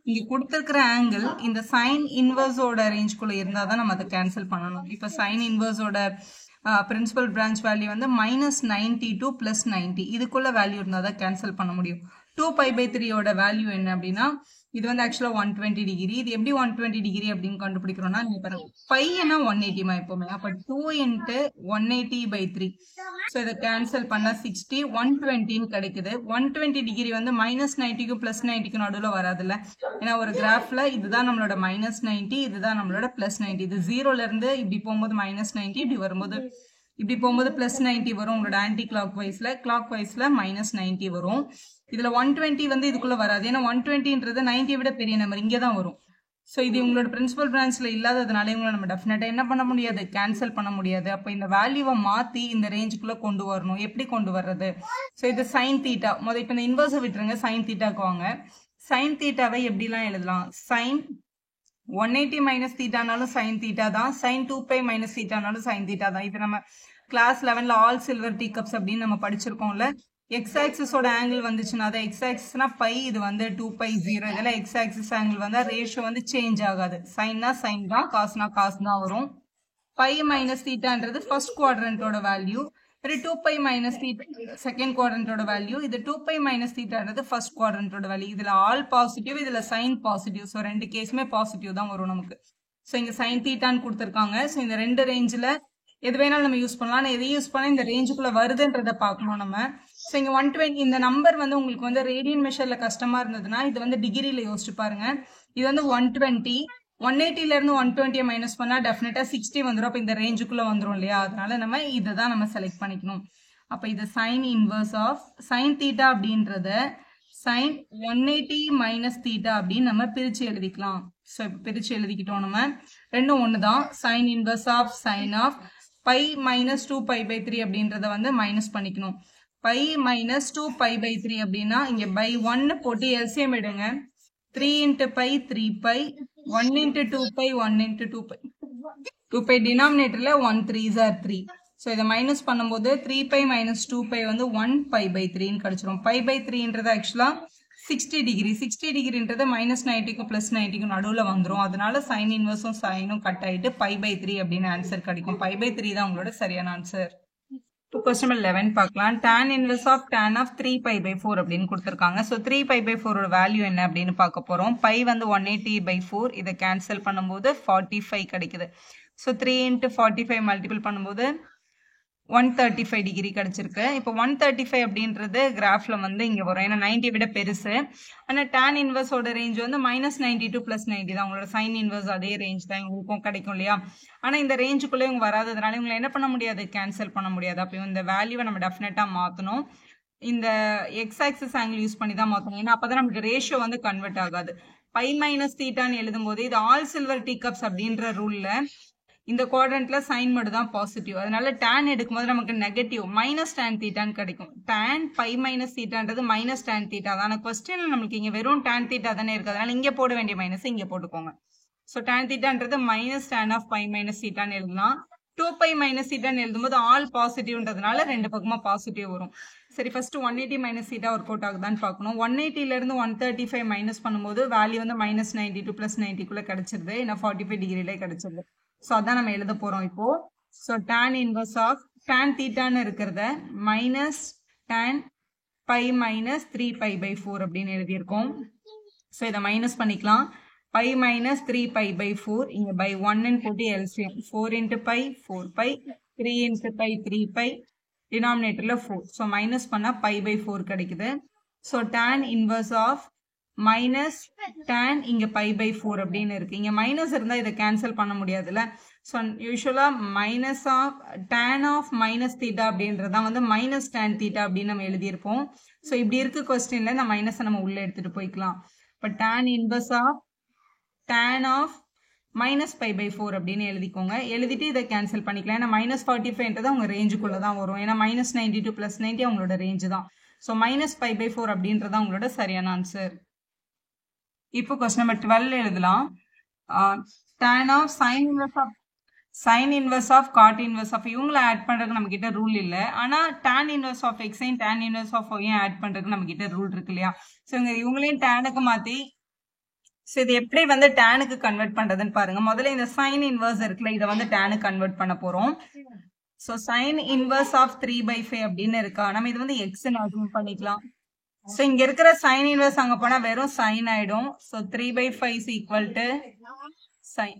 இங்க கொடுத்துருக்கிற ஆங்கிள் இந்த sin inverseோட ரேஞ்சுக்குள்ள இருந்தாதான் நம்ம அதை கேன்சல் பண்ணணும். இப்ப sin inverseோட பிரின்சிபல் பிரான்ச் வேல்யூ வந்து -90 to +90, இதுக்குள்ள வேல்யூ இருந்தா தான் கேன்சல் பண்ண முடியும். 2π/3யோட வேல்யூ என்ன அப்படின்னா இது வந்து ஆக்சுவலா 120 டிகிரி. இது எப்படி 120 டிகிரி அப்படின்னு கண்டுபிடிக்கிறோம்னா நீங்க பாருங்க, பையனா 180 எப்பவுமே. அப்ப 2 × 180/3. ஸோ இதை கேன்சல் பண்ணா 60, 120 கிடைக்குது. 120 டிகிரி வந்து -90க்கும் +90க்கும் நடுவில் வராதுல்ல. ஏன்னா ஒரு கிராஃப்ல இதுதான் நம்மளோட -90, இதுதான் நம்மளோட +90. இது 0ல இருந்து இப்படி போகும்போது -90, இப்படி வரும்போது இப்படி போகும்போது +90 வரும். உங்களோட ஆன்டி கிளாக் வைஸ்ல -90 வரும். இதுல 120 வந்து இதுக்குள்ள வராது. ஏன்னா 120ன்றது 90 விட பெரிய நம்பர், இங்கதான் வரும். ஸோ இது உங்களோட பிரின்சிபல் பிரான்ச்ல இல்லாததுனால இவங்களை நம்ம டெஃபினட்டா என்ன பண்ண முடியாது, கேன்சல் பண்ண முடியாது. அப்போ இந்த வேல்யூவை மாத்தி இந்த ரேஞ்சுக்குள்ள கொண்டு வரணும். எப்படி கொண்டு வர்றது? ஸோ இது சைன் தீட்டா. இப்போ இந்த இன்வர்ஸை விட்டுருங்க, சைன் தீட்டாக்கு வாங்க. சைன் தீட்டாவை எப்படிலாம் எழுதலாம்? சைன் 180 மைனஸ் தீட்டானாலும் சைன் தீட்டா தான், சைன் 2π மைனஸ் தீட்டானாலும் சைன் தீட்டா தான். இது நம்ம கிளாஸ் 11ல ஆல் சில்வர் டீ கப்ஸ் அப்படின்னு நம்ம படிச்சிருக்கோம்ல. எக்ஸ் ஆக்சிஸோட ஆங்கிள் வந்துச்சுன்னா அதை எக்ஸ் ஆக்சிஸ்னா பை, இது வந்து 2π0. இதெல்லாம் எக்ஸ் ஆக்சிஸ் ஆங்கிள் வந்தா ரேஷியோ வந்து சேஞ்ச் ஆகாது. சைன்னா சைன் தான், காசுனா காசு தான் வரும். பை மைனஸ் தீட்டான்றது ஃபர்ஸ்ட் குவாட்ரண்டோட வேல்யூ, 2π மைனஸ் தீட்டா செகண்ட் குவாட்ரண்டோட வேல்யூ. இது 2π மைனஸ் தீட்டான்றது ஃபர்ஸ்ட் குவாட்ரண்டோட வேல்யூ. இதுல ஆல் பாசிட்டிவ், இதுல சைன் பாசிட்டிவ். ஸோ ரெண்டு கேஸுமே பாசிட்டிவ் தான் வரும் நமக்கு. ஸோ இங்க சைன் தீட்டான்னு கொடுத்துருக்காங்க. ஸோ இந்த ரெண்டு ரேஞ்சில் எது வேணாலும் நம்ம யூஸ் பண்ணலாம். ஆனால் எதையும் யூஸ் பண்ணால் இந்த ரேஞ்சுக்குள்ள வருதுன்றதை பார்க்கணும் நம்ம. ஸோ இங்கே 120 இந்த நம்பர் வந்து உங்களுக்கு வந்து ரேடியன் மெஷர்ல கஷ்டமா இருந்ததுன்னா இது வந்து டிகிரியில யோசிச்சு பாருங்க. இது வந்து 120, 180ல இருந்து 120 மைனஸ் பண்ணா டெஃபினட்டா 60 வந்துடும். அப்போ இந்த ரேஞ்சுக்குள்ள வந்துடும் இல்லையா? அதனால நம்ம இதை தான் நம்ம செலக்ட் பண்ணிக்கணும். அப்போ இது sine inverse of sine theta அப்படின்றத சைன் 180 மைனஸ் தீட்டா அப்படின்னு நம்ம பிரிச்சு எழுதிக்கலாம். ஸோ இப்போ பிரிச்சு எழுதிக்கிட்டோம் நம்ம. ரெண்டும் ஒன்று தான். Sine inverse of sine of pi minus 2π/3 அப்படின்றத வந்து மைனஸ் பண்ணிக்கணும். பை மைனஸ் 2π/3 அப்படின்னா இங்க பை 1 போட்டு எல்சிஎம் எடுங்க. 3 into π 3π, 1 into 2π 1 into 2π. 2π டினாமினேட்டர்ல 1 3s are 3. So இதை மைனஸ் பண்ணும்போது 3π மைனஸ் 2π வந்து 1π/3 கிடைச்சிரும். π/3ன்றது ஆக்சுவலா 60 டிகிரி. 60 டிகிரின்றது மைனஸ் 90க்கும் பிளஸ் 90க்கும் நடுவில் வந்துடும். அதனால சைன் இன்வர்ஸும் சைனும் கட் ஆயிட்டு π/3 அப்படின்னு ஆன்சர் கிடைக்கும். π/3 தான் உங்களோட சரியான ஆன்சர். இப்போ கொஸ்டின் நம்பர் 11 பார்க்கலாம். tan inverse of tan of 3π/4 அப்படின்னு கொடுத்துருக்காங்க. ஸோ 3π/4 வேல்யூ என்ன அப்படின்னு பார்க்க போறோம். பை வந்து 180/4, இதை கேன்சல் பண்ணும்போது 45 கிடைக்குது. ஸோ 3 into 45 மல்டிபிள் பண்ணும்போது 135 டிகிரி கிடைச்சிருக்கு. இப்போ 135 அப்படின்றது கிராஃப்ல வந்து இங்க வரும், ஏன்னா 90 விட பெருசு. ஆனா tan இன்வர்ஸோட ரேஞ்ச் வந்து -90 to +90 தான். உங்களோட சைன் இன்வர்ஸ் அதே ரேஞ்ச் தான் உங்களுக்கும் கிடைக்கும் இல்லையா? ஆனா இந்த ரேஞ்சுக்குள்ளே இவங்க வராததுனால இவங்களை என்ன பண்ண முடியாது, கேன்சல் பண்ண முடியாது. அப்போ இந்த வேல்யூவை நம்ம டெஃபினட்டா மாத்தணும். இந்த எக்ஸ் ஆக்சிஸ் ஆங்கிள் யூஸ் பண்ணி தான் மாத்தணும், ஏன்னா அப்பதான் நமக்கு ரேஷியோ வந்து கன்வெர்ட் ஆகாது. பை மைனஸ் தீட்டான்னு எழுதும் போது இது ஆல் சில்வர் டீ கப்ஸ் அப்படின்ற ரூல்ல இந்த குவாட்ரண்ட்ல சைன் மட்டும் தான் பாசிட்டிவ். அதனால tan எடுக்கும்போது நமக்கு நெகட்டிவ் மைனஸ் tan தீட்டான்னு கிடைக்கும். tan பை மைனஸ் தீட்டான்றது மைனஸ் tan தீட்டா தான். கொஸ்டின்ல நமக்கு இங்க வெறும் tan தீட்டா தானே இருக்கு, அதனால இங்க போட வேண்டிய மைனஸ் இங்க போட்டுக்கோங்க. ஸோ tan தீட்டான்றது minus tan of pi minus தீட்டான்னு எழுதலாம். 2π மைனஸ் தீட்டான்னு எழுதும்போது ஆல் பாசிட்டிவ்ன்றதுனால ரெண்டு பக்கமா பாசிட்டிவ் வரும். சரி, first 180 minus theta work out ஆகுதான்னு பார்க்கணும். 180ல இருந்து 135 மைனஸ் பண்ணும்போது வேல்யூ வந்து -90 to +90 கிடைச்சிருது. ஏன்னா 45 டிகிரிலே கிடைச்சிருது. ஸோ அதான் நம்ம எழுத போறோம் இப்போ. So tan inverse of tan தீட்டான்னு இருக்கிறத மைனஸ் tan பை மைனஸ் 3π/4 அப்படின்னு எழுதியிருக்கோம். ஸோ இதை மைனஸ் பண்ணிக்கலாம். பை மைனஸ் 3π/4, இங்க பை 1 போட்டு எல்சிஎம் 4 into π 4π, 3 into π 3π, டினாமினேட்டர்ல 4. ஸோ மைனஸ் பண்ணா π/4 கிடைக்குது. So tan inverse of minus tan இங்க π/4 அப்படின்னு இருக்கு. இங்க மைனஸ் இருந்தா இதை கேன்சல் பண்ண முடியாதுல்ல. ஸோ யூஸ்வலா minus of tan of minus theta அப்படின்றதான் வந்து மைனஸ் tan தீட்டா அப்படின்னு நம்ம எழுதியிருப்போம். ஸோ இப்படி இருக்கு கொஸ்டின்ல இந்த மைனஸை நம்ம உள்ள எடுத்துட்டு போய்க்கலாம். இப்போ tan inverse of tan of minus π/4 அப்படின்னு எழுதிக்கோங்க. எழுதிட்டு இதை கேன்சல் பண்ணிக்கலாம். ஏன்னா -45ன்றது அவங்க ரேஞ்சுக்குள்ள தான் வரும், ஏன்னா -90 to +90 அவங்களோட ரேஞ்சு தான். ஸோ -π/4 அப்படின்றத உங்களோட சரியான ஆன்சர். இப்போ கொஸ்டின் நம்பர் 12 எழுதலாம். tan of sine inverse of cot inverse of இவங்களை ஆட் பண்றதுக்கு நம்ம கிட்ட ரூல் இல்ல. ஆனா tan இன்வர்ஸ் ஆஃப் எக்ஸைன் tan இன்வர்ஸ் ஆஃப் ஒய்யும் ஆட் பண்றதுக்கு நம்ம கிட்ட ரூல் இருக்கு இல்லையா? ஸோ இவங்களையும் டேனுக்கு மாத்தி ஸோ இது எப்படி வந்து டேனுக்கு கன்வெர்ட் பண்றதுன்னு பாருங்க. முதல்ல இந்த சைன் இன்வர்ஸ் இருக்குல்ல, இதை வந்து டேனுக்கு கன்வெர்ட் பண்ண போறோம். ஸோ சைன் இன்வர்ஸ் ஆஃப் 3/5 அப்படின்னு இருக்கா, நம்ம இது வந்து எக்ஸ்ன்னு அசூம் பண்ணிக்கலாம். ஸோ இங்க இருக்கிற சைன் இன்வர்ஸ் அங்க போனா வெறும் சைன் ஆயிடும். So 3/5 is equal to sine.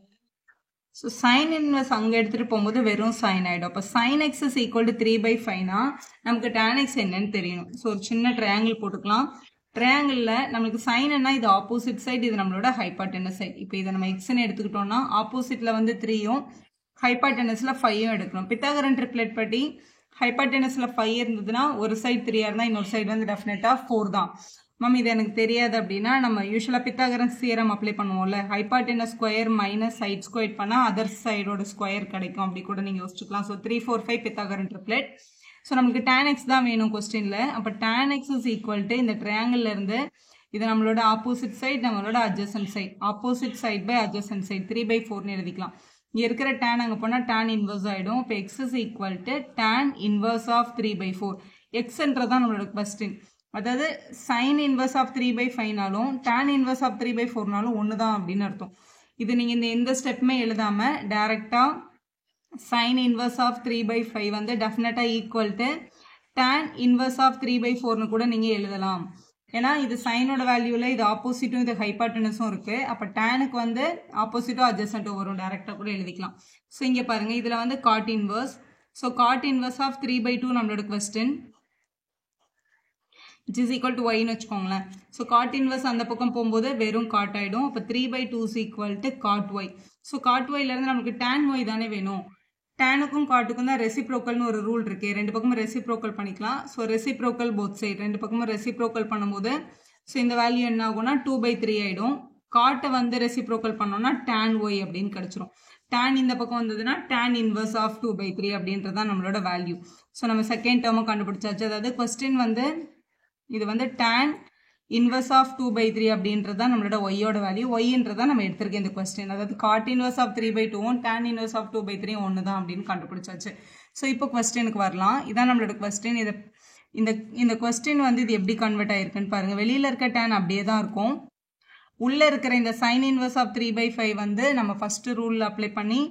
So sine inverse அங்க எடுத்துட்டு போகும்போது வெறும் சைன் ஆயிடும். அப்போ sine x is equal to 3/5னா நமக்கு tan எக்ஸ் என்னன்னு தெரியணும். ஸோ ஒரு சின்ன ட்ரையாங்கிள் போட்டுக்கலாம். ட்ரையாங்கிள்ல நம்மளுக்கு சைன் என்ன, இது ஆப்போசிட் சைடு, இது நம்மளோட ஹைபார்டெனஸ் சைடு. இப்போ இதை நம்ம எக்ஸ்ன்னு எடுத்துக்கிட்டோம்னா ஆப்போசிட்ல வந்து 3யும் ஹைபார்டெனஸ்ல 5யும் எடுக்கணும். பித்தாகரன் ட்ரிப்ளெட் படி ஹைபார்டெனஸ்ல 5 இருந்ததுன்னா ஒரு சைடு 3 இருந்தா இன்னொரு சைடு வந்து டெஃபினட்டா 4 தான். மேம் இது எனக்கு தெரியாது அப்படின்னா நம்ம யூஸ்வலாக பித்தாகரஸ் தியரம் அப்ளை பண்ணுவோம்ல, hypotenuse square minus side square பண்ணால் அதர் சைடோட ஸ்கொயர் கிடைக்கும், அப்படி கூட நீங்கள் யோசிச்சுக்கலாம். So 3, 4, 5 Pythagorean triplet. ஸோ நமக்கு tan x தான் வேணும் கொஸ்டினில். அப்போ tan x is equal to இந்த ட்ரையாங்கிள் இருந்து இது நம்மளோட ஆப்போசிட் சைட், நம்மளோட adjacent side, opposite side by adjacent side 3/4ன்னு எழுதிக்கலாம். இங்கே இருக்கிற tan அங்கே போனால் tan இன்வர்ஸ் ஆகிடும். இப்போ x is equal to tan inverse of 3/4. எக்ஸ்ன்றதான் நம்மளோட கொஸ்டின். அதாவது சைன் இன்வர்ஸ் ஆஃப் 3/5நாலும் tan இன்வர்ஸ் ஆஃப் 3/4நாலும் ஒன்று தான் அப்படின்னு அர்த்தம். இது நீங்கள் இந்த எந்த ஸ்டெப்புமே எழுதாமல் டைரெக்டாக சைன் இன்வர்ஸ் ஆஃப் 3/5 வந்து டெஃபினட்டாக equal to tan inverse of 3/4னு கூட நீங்கள் எழுதலாம். ஏன்னா இது சைனோட வேல்யூவில் இது ஆப்போசிட்டும் இது ஹைபார்டனஸும் இருக்குது. அப்போ டேனுக்கு வந்து ஆப்போசிட்டும் அட்ஜசன்ட்டும் வரும், டேரெக்டாக கூட எழுதிக்கலாம். ஸோ இங்கே பாருங்கள், இதில் வந்து cot inverse. So cot inverse of 3/2 நம்மளோட question which is equal to yன்னு வச்சுக்கோங்களேன். ஸோ காட் இன்வர்ஸ் அந்த பக்கம் போகும்போது வெறும் காட் ஆகிடும். அப்போ 3/2 is equal to cot y. So cot ஒய்லேருந்து நமக்கு tan y தானே வேணும். டேனுக்கும் காட்டுக்கும் தான் ரெசிப்ரோக்கல்னு ஒரு ரூல் இருக்குது. ரெண்டு பக்கமும் ரெசிப்ரோக்கல் பண்ணிக்கலாம். ஸோ ரெசிப்ரோக்கல் போத் சைட் ரெண்டு பக்கமும் ரெசிப்ரோக்கல் பண்ணும்போது ஸோ இந்த வேல்யூ என்ன ஆகும்னா 2/3 ஆகிடும். காட்டை வந்து ரெசிப்ரோக்கல் பண்ணோம்னா tan y அப்படின்னு கிடச்சிரும். tan இந்த பக்கம் வந்ததுன்னா tan இன்வர்ஸ் ஆஃப் 2/3 அப்படின்றது தான் நம்மளோட வேல்யூ. ஸோ நம்ம செகண்ட் டேர்மும் கண்டுபிடிச்சாச்சு. அதாவது கொஸ்டின் வந்து இது வந்து tan இன்வர்ஸ் ஆஃப் 2/3 அப்படின்றது தான் நம்மளோட ஒய்யோட வேல்யூ. ஒய்ன்றதா நம்ம எடுத்திருக்கேன் இந்த கொஸ்டின். அதாவது காட் இன்வர்ஸ் ஆஃப் 3/2வும் tan இன்வர்ஸ் ஆஃப் 2/3 ஒன்று தான் அப்படின்னு கண்டுபிடிச்சாச்சு. ஸோ இப்போ கொஸ்டினுக்கு வரலாம். இதான் நம்மளோட கொஸ்டின். இதை இந்த கொஸ்டின் வந்து இது எப்படி கன்வெர்ட் ஆயிருக்குன்னு பாருங்கள். வெளியில் இருக்க tan அப்படியே தான் இருக்கும். உள்ளே இருக்கிற இந்த சைன் இன்வர்ஸ் ஆஃப் 3/5 வந்து நம்ம ஃபஸ்ட்டு ரூலில் அப்ளை பண்ணி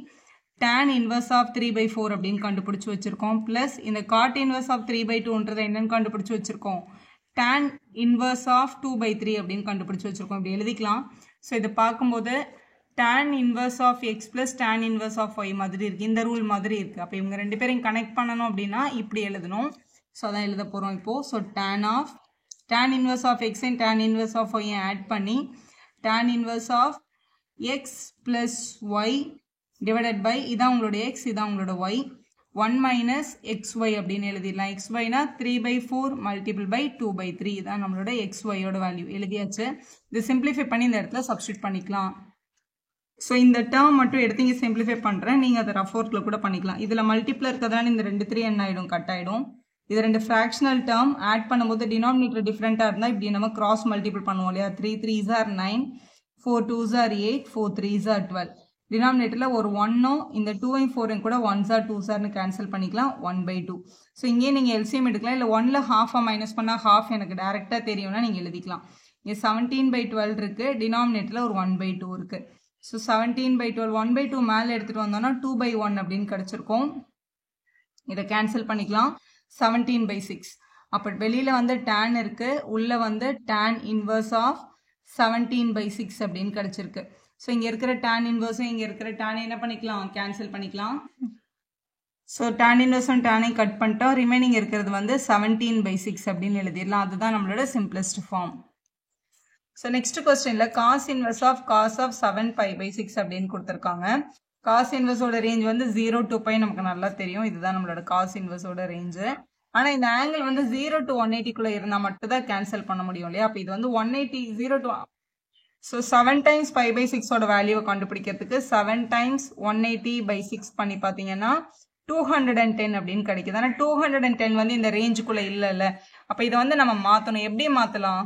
tan இன்வர்ஸ் ஆஃப் 3/4 அப்படின்னு கண்டுபிடிச்சி வச்சுருக்கோம். ப்ளஸ் இந்த காட் இன்வர்ஸ் ஆஃப் 3/2ன்றதை என்னென்னு கண்டுபிடிச்சி வச்சுருக்கோம், tan இன்வர்ஸ் ஆஃப் 2/3 அப்படின்னு கண்டுபிடிச்சி வச்சுருக்கோம். இப்படி எழுதிக்கலாம். ஸோ இதை பார்க்கும்போது tan inverse of x plus tan inverse of y மாதிரி இருக்குது, இந்த ரூல் மாதிரி இருக்குது. அப்போ இவங்க ரெண்டு பேரையும் கனெக்ட் பண்ணணும் அப்படின்னா இப்படி எழுதணும். ஸோ அதான் எழுத போகிறோம் இப்போது. So tan inverse of x and tan inverse of y add பண்ணி tan inverse of x plus y divided by இதான் உங்களோட எக்ஸ், இதான் உங்களோட ஒய், 1 மைனஸ் xy அப்படின்னு எழுதிடலாம். xyனா 3/4 மல்டிபிள் பை 2/3 இதான் நம்மளோட xyயோட வேல்யூ எழுதியாச்சு. இது சிம்பிளிஃபை பண்ணி இந்த இடத்துல சப்ஸ்டியூட் பண்ணிக்கலாம். ஸோ இந்த டேர்ம் மட்டும் எடுத்து இங்கே சிம்பிளிஃபை பண்ணுறேன். நீங்கள் அதை ரஃப் ஒர்க்கில் கூட பண்ணிக்கலாம். இதில் மல்டிப்ளர் இருக்கிறதுனால இந்த 2 3 என்ன ஆகிடும், கட் ஆகிடும். இது ரெண்டு ஃப்ராக்ஷனல் டேர்ம் ஆட் பண்ணும்போது டினாமினேட்டர் டிஃப்ரெண்ட்டாக இருந்தால் இப்படி நம்ம கிராஸ் மல்டிபிள் பண்ணுவோம் இல்லையா. 3 3s are 9, 4 2s are 8, 4 3s are 12. டினாமினேட்டரில் ஒரு 1ம் இந்த 2ஐயும் 4ஐயும் கூட 1s are 2s are cancel பண்ணிக்கலாம், 1/2. ஸோ இங்கே நீங்கள் எல்சிஎம் எடுக்கலாம். இல்லை 1ல் ஹாஃபாக மைனஸ் பண்ணால் ஹாஃப் எனக்கு டேரெக்டாக தெரியும்னா நீங்கள் எழுதிக்கலாம். இங்கே 17/12 இருக்குது, டினாமினேட்டரில் ஒரு 1/2 இருக்குது. ஸோ 17/12 1/2 மேலே எடுத்துகிட்டு வந்தோம்னா 2/1 அப்படின்னு கிடச்சிருக்கோம். இதை கேன்சல் பண்ணிக்கலாம். 17/6. அப்போ வெளியில் வந்து tan இருக்குது, உள்ளே வந்து tan இன்வர்ஸ் ஆஃப் 17/6 அப்படின்னு கிடச்சிருக்கு. ஸோ இங்கே இருக்கிற tan இன்வர்ஸும் இங்கே இருக்கிற tan என்ன பண்ணிக்கலாம், கேன்சல் பண்ணிக்கலாம். ஸோ tan இன்வர்ஸும் tan கட் பண்ணிட்டோம். ரிமைனிங் இருக்கிறது வந்து 17/6 அப்படின்னு எழுதிடலாம். அதுதான் நம்மளோட சிம்பிளஸ்ட் ஃபார்ம். ஸோ நெக்ஸ்ட் கொஸ்டினில் காஸ் இன்வர்ஸ் ஆஃப் 7π/6 அப்படின்னு கொடுத்துருக்காங்க. காஸ் இன்வர்ஸோட ரேஞ்ச் வந்து 0 to π நமக்கு நல்லா தெரியும். இதுதான் நம்மளோட காஸ் இன்வர்ஸோட ரேஞ்சு. ஆனால் இந்த ஆங்கிள் வந்து 0 to 180 இருந்தால் மட்டும் தான் கேன்சல் பண்ண முடியும் இல்லையா. அப்போ இது வந்து 180 0 to ஸோ 7 times π/6ஓட வேல்யூவை கண்டுபிடிக்கிறதுக்கு 7 times 180/6 பண்ணி பார்த்தீங்கன்னா 210 அப்படின்னு கிடைக்குது. ஆனால் 210 வந்து இந்த ரேஞ்சுக்குள்ளே இல்லைல்ல. அப்போ இதை வந்து நம்ம மாற்றணும். எப்படி மாற்றலாம்?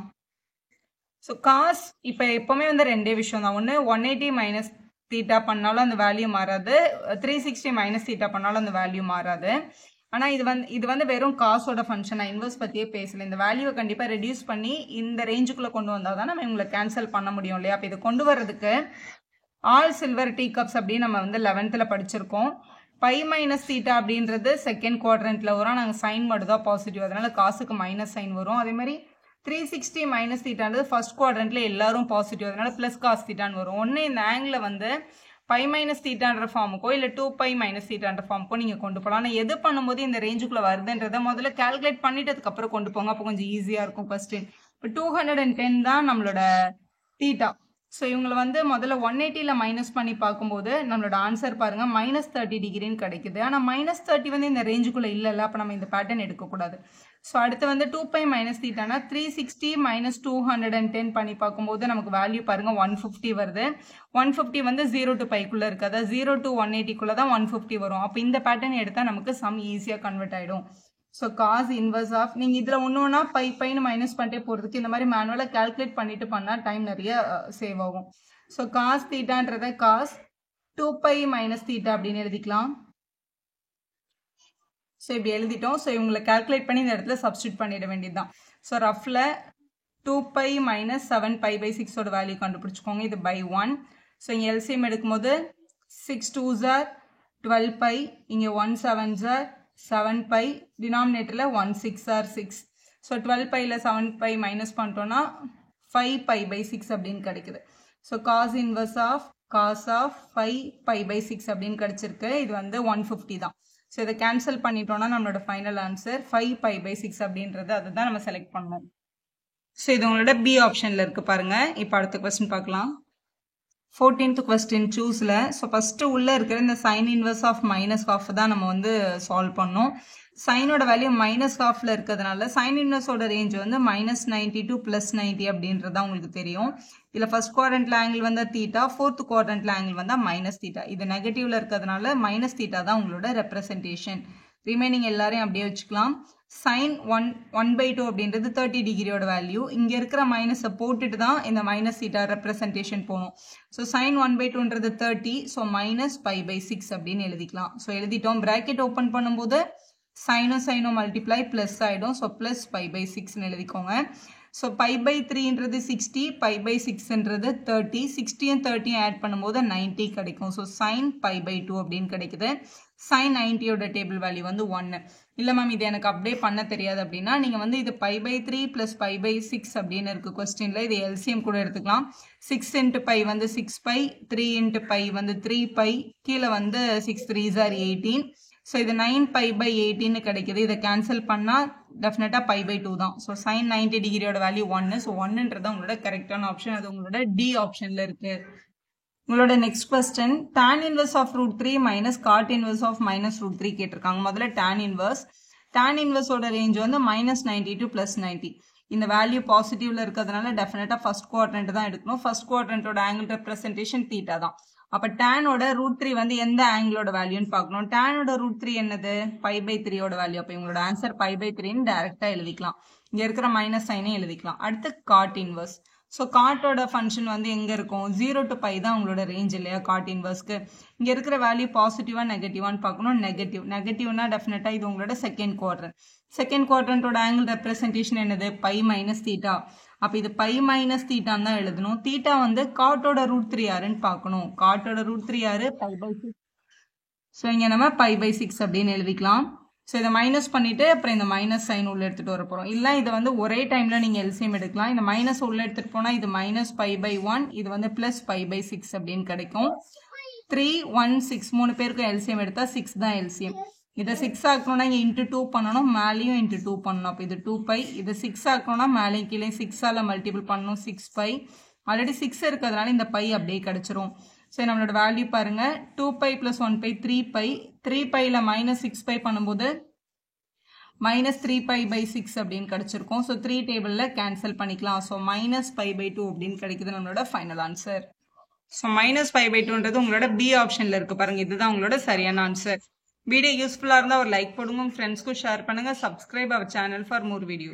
ஸோ காஸ் இப்போ எப்போவுமே வந்து ரெண்டே விஷயம் தான். ஒன்று 180 மைனஸ் தீட்டா பண்ணாலும் அந்த வேல்யூ மாறாது, 360 மைனஸ் தீட்டா பண்ணாலும் அந்த வேல்யூ மாறாது. ஆனால் இது வந்து வெறும் காசோட ஃபங்க்ஷனாக இன்வெர்ஸ் பற்றியே பேசல. இந்த வேல்யூவை கண்டிப்பாக ரெடியூஸ் பண்ணி இந்த ரேஞ்சுக்குள்ளே கொண்டு வந்தால் தான் நம்ம இவங்களை கேன்சல் பண்ண முடியும் இல்லையா. அப்போ இதை கொண்டு வர்றதுக்கு ஆல் சில்வர் டீ கப்ஸ் அப்படின்னு நம்ம வந்து 11th படிச்சிருக்கோம். π மைனஸ் தீட்டா அப்படின்றது செகண்ட் குவாட்ரண்ட்டில் வரும். நாங்கள் சைன் மட்டும் தான் பாசிட்டிவ், அதனால காசுக்கு மைனஸ் சைன் வரும். அதே மாதிரி 360 மைனஸ் தீட்டான்றது ஃபர்ஸ்ட் குவாட்ரண்ட்டில் எல்லாரும் பாசிட்டிவ், அதனால ப்ளஸ் காஸ் தீட்டான்னு வரும். ஒன்று இந்த ஆங்கிளில் வந்து π மைனஸ் தீட்டான்ற ஃபார்முக்கோ இல்லை 2π மைனஸ் தீட்டான்ற ஃபார்முக்கோ நீங்கள் கொண்டு போகலாம். ஆனால் எது பண்ணும்போது இந்த ரேஞ்சுக்குள்ளே வருதுன்றதை முதல்ல கால்குலேட் பண்ணிட்டு அதுக்கப்புறம் கொண்டு போங்க. அப்போ கொஞ்சம் ஈஸியாக இருக்கும் கொஸ்டின். இப்போ 210 தான் நம்மளோட தீட்டா. ஸோ இவங்களை வந்து முதல்ல 180ல் மைனஸ் பண்ணி பார்க்கும்போது நம்மளோட ஆன்சர் பாருங்கள் -30 டிகிரின்னு கிடைக்குது. ஆனால் -30 வந்து இந்த ரேஞ்சுக்குள்ளே இல்லைல்ல, அப்போ நம்ம இந்த பேட்டர்ன் எடுக்கக்கூடாது. ஸோ அடுத்து வந்து 2π - θனா 360 - 210 பண்ணி பார்க்கும்போது நமக்கு வேல்யூ பாருங்கள் 150 வருது. 150 வந்து 0 to πக்குள்ளே இருக்குது, அதாவது 0 to 180க்குள்ளே தான் 150 வரும். அப்போ இந்த பேட்டர்ன் எடுத்தால் நமக்கு சம் ஈஸியாக கன்வெர்ட் ஆகிடும். ஸோ காஸ் இன்வர்ஸ் ஆஃப் நீங்கள் இதில் ஒன்று ஒன்றா பைன்னு மைனஸ் பண்ணிட்டே போகிறதுக்கு இந்த மாதிரி மேனுவலாக கால்குலேட் பண்ணிட்டு பண்ணால் டைம் நிறைய சேவ் ஆகும். ஸோ காஸ் தீட்டான்றதை காஸ் 2π - θ அப்படின்னு எழுதிக்கலாம். ஸோ இப்படி எழுதிட்டோம். ஸோ இவங்களை கால்குலேட் பண்ணி இந்த இடத்துல சப்ஸ்டியூட் பண்ணிட வேண்டியது தான். So ரஃபில் 2π - 7π/6 value கண்டுபிடிச்சிக்கோங்க. இது by 1. ஸோ இங்கே எல்சிஎம் எடுக்கும்போது 6 2s are 12π, இங்கே 1 7s are 7π, டினாமினேட்டரில் 1 6 are 6. ஸோ 12πயில் 7π மைனஸ் பண்ணிட்டோன்னா 5π/6 அப்படின்னு கிடைக்குது. So cos inverse of cos of 5π/6 அப்படின்னு கிடைச்சிருக்கு. இது வந்து 150 தான். ஸோ இதை கேன்சல் பண்ணிட்டோன்னா நம்மளோட ஃபைனல் ஆன்சர் 5π/6 அப்படின்றது அதுதான் நம்ம செலக்ட் பண்ணணும். ஸோ இது உங்களோட பி ஆப்ஷனில் இருக்குது பாருங்கள். இப்போ அடுத்த கொஸ்டின் பார்க்கலாம். 14th question சூஸில். ஸோ ஃபஸ்ட்டு உள்ளே இருக்கிற இந்த சைன் இன்வர்ஸ் ஆஃப் -12 தான் நம்ம வந்து சால்வ் பண்ணோம். சைனோட வேல்யூ -12 இருக்கிறதுனால சைன் இன்வர்ஸோட ரேஞ்ச் வந்து -90 to +90 அப்படின்றது தான் உங்களுக்கு தெரியும். இதில் ஃபர்ஸ்ட் குவாட்ரண்ட்ல ஆங்கிள் வந்தால் தீட்டா, ஃபோர்த் குவாட்ரண்ட்ல ஆங்கிள் வந்தால் -θ. இது நெகட்டிவ்ல இருக்கிறதுனால -θ தான் உங்களோட ரெப்ரசன்டேஷன். ரிமைனிங் எல்லாரையும் அப்படியே வச்சுக்கலாம். சைன் 1/2 அப்படின்றது 30 டிகிரியோட வேல்யூ. இங்கே இருக்கிற மைனஸை போட்டுட்டு தான் இந்த -θ ரெப்ரசன்டேஷன் போகணும். ஸோ சைன் 1/2ன்றது 30, ஸோ -π/6 அப்படின்னு எழுதிக்கலாம். ஸோ எழுதிட்டோம். ப்ராக்கெட் ஓப்பன் பண்ணும்போது சைனும் மல்டிப்ளை ப்ளஸ் ஆகிடும். ஸோ +π/6ன்னு எழுதிக்கோங்க. ஸோ π/3ன்றது 60, π/6ன்றது 30, 60யும் 30யும் ஆட் பண்ணும்போது 90 கிடைக்கும். ஸோ சைன் π/2 அப்படின்னு கிடைக்குது. சைன் 90யோட டேபிள் வேல்யூ வந்து 1. இல்லை மேம் இது எனக்கு அப்படியே பண்ண தெரியாது அப்படின்னா நீங்கள் வந்து இது π/3 + π/6 அப்படின்னு இருக்குது கொஸ்டினில். இது எல்சிஎம் கூட எடுத்துக்கலாம். 6 × π வந்து 6π, 3 × π வந்து 3π, கீழே வந்து 6 3s are 18. ஸோ இது 9π/18 கிடைக்குது. இதை கேன்சல் பண்ணால் டெஃபினட்டாக π/2 தான். ஸோ சைன் 90 டிகிரியோட வேல்யூ 1. ஸோ 1ன்றது உங்களோட கரெக்டான ஆப்ஷன். அது உங்களோட டி ஆப்ஷனில் இருக்குது. உங்களோட next question tan inverse of √3 - cot inverse of -√3 கேட்டிருக்காங்க. முதல்ல tan இன்வர்ஸ். tan இன்வர்ஸோட ரேஞ்ச் வந்து -90 to +90. இந்த வேல்யூ பாசிட்டிவ்ல இருக்கிறதுனால டெஃபினட்டாக ஃபர்ஸ்ட் குவாட்ரண்ட் தான் எடுக்கணும். ஃபர்ஸ்ட் குவாட்ரண்ட்டோட ஆங்கிள் ரெப்ரசன்டேஷன் தீட்டா தான். அப்போ டேனோட √3 வந்து எந்த ஆங்கிளோட வேல்யூன்னு பார்க்கணும். டேனோட √3 என்னது? π/3யோட வேல்யூ. அப்போ உங்களோட ஆன்சர் π/3ன்னு டைரெக்டாக எழுதிக்கலாம். இங்கே இருக்கிற மைனஸ் சைனே எழுதிக்கலாம். அடுத்து காட் இன்வர்ஸ். ஸோ காட்டோட ஃபங்க்ஷன் வந்து எங்கே இருக்கும்? 0 to π தான் உங்களோட ரேஞ்ச் இல்லையா காட் இன்வர்ஸ்க்கு. இங்கே இருக்கிற வேல்யூ பாசிட்டிவா நெகட்டிவான்னு பார்க்கணும். நெகட்டிவ்னா டெஃபினட்டாக இது உங்களோட செகண்ட் குவாட்ரண்ட். செகண்ட் குவாட்ரண்ட்டோட ஆங்கிள் ரெப்ரசன்டேஷன் என்னது? π - θ. அப்போ இது π - θன்னு தான் எழுதணும். தீட்டா வந்து காட்டோட √3 யாருன்னு பார்க்கணும். காட்டோட √3 யாரு? π/6. ஸோ இங்கே நம்ம π/6 அப்படின்னு எழுதிக்கலாம். ஸோ இதை மைனஸ் பண்ணிட்டு அப்புறம் இந்த மைனஸ் சைன் உள்ள எடுத்துகிட்டு வர போகிறோம். இல்லை இதை வந்து ஒரே டைமில் நீங்கள் எல்சிஎம் எடுக்கலாம். இந்த மைனஸ் உள்ள எடுத்துகிட்டு போனால் இது -π/1, இது வந்து +π/6 அப்படின்னு கிடைக்கும். 3 1 6 3 பேருக்கும் எல்சிஎம் எடுத்தால் 6 தான் எல்சிஎம். இதை 6 ஆக்கணும்னா இங்கே × 2 பண்ணணும், மேலேயும் × 2 பண்ணணும். அப்போ இது 2π. இதை 6 ஆக்கணும்னா மேலேயும் கீழே 6ஆல் மல்டிபிள் பண்ணணும், 6π. ஆல்ரெடி 6 இருக்கிறதுனால இந்த பை அப்படியே கிடச்சிரும். ஸோ நம்மளோட வேல்யூ பாருங்கள், 2π + 1π 3π. 3πயில் -6π பண்ணும்போது -3π/6 அப்படின்னு கிடச்சிருக்கும். ஸோ 3 டேபிளில் கேன்சல் பண்ணிக்கலாம். ஸோ -π/2 அப்படின்னு கிடைக்குது நம்மளோட ஃபைனல் ஆன்சர். ஸோ -π/2ன்றது உங்களோட பி ஆப்ஷனில் இருக்குது பாருங்கள். இதுதான் உங்களோட சரியான ஆன்சர். வீடியோ யூஸ்ஃபுல்லாக இருந்தால் ஒரு லைக் போடுங்க, உங்கள் ஃப்ரெண்ட்ஸ்க்கும் ஷேர் பண்ணுங்கள். Subscribe our channel for more video.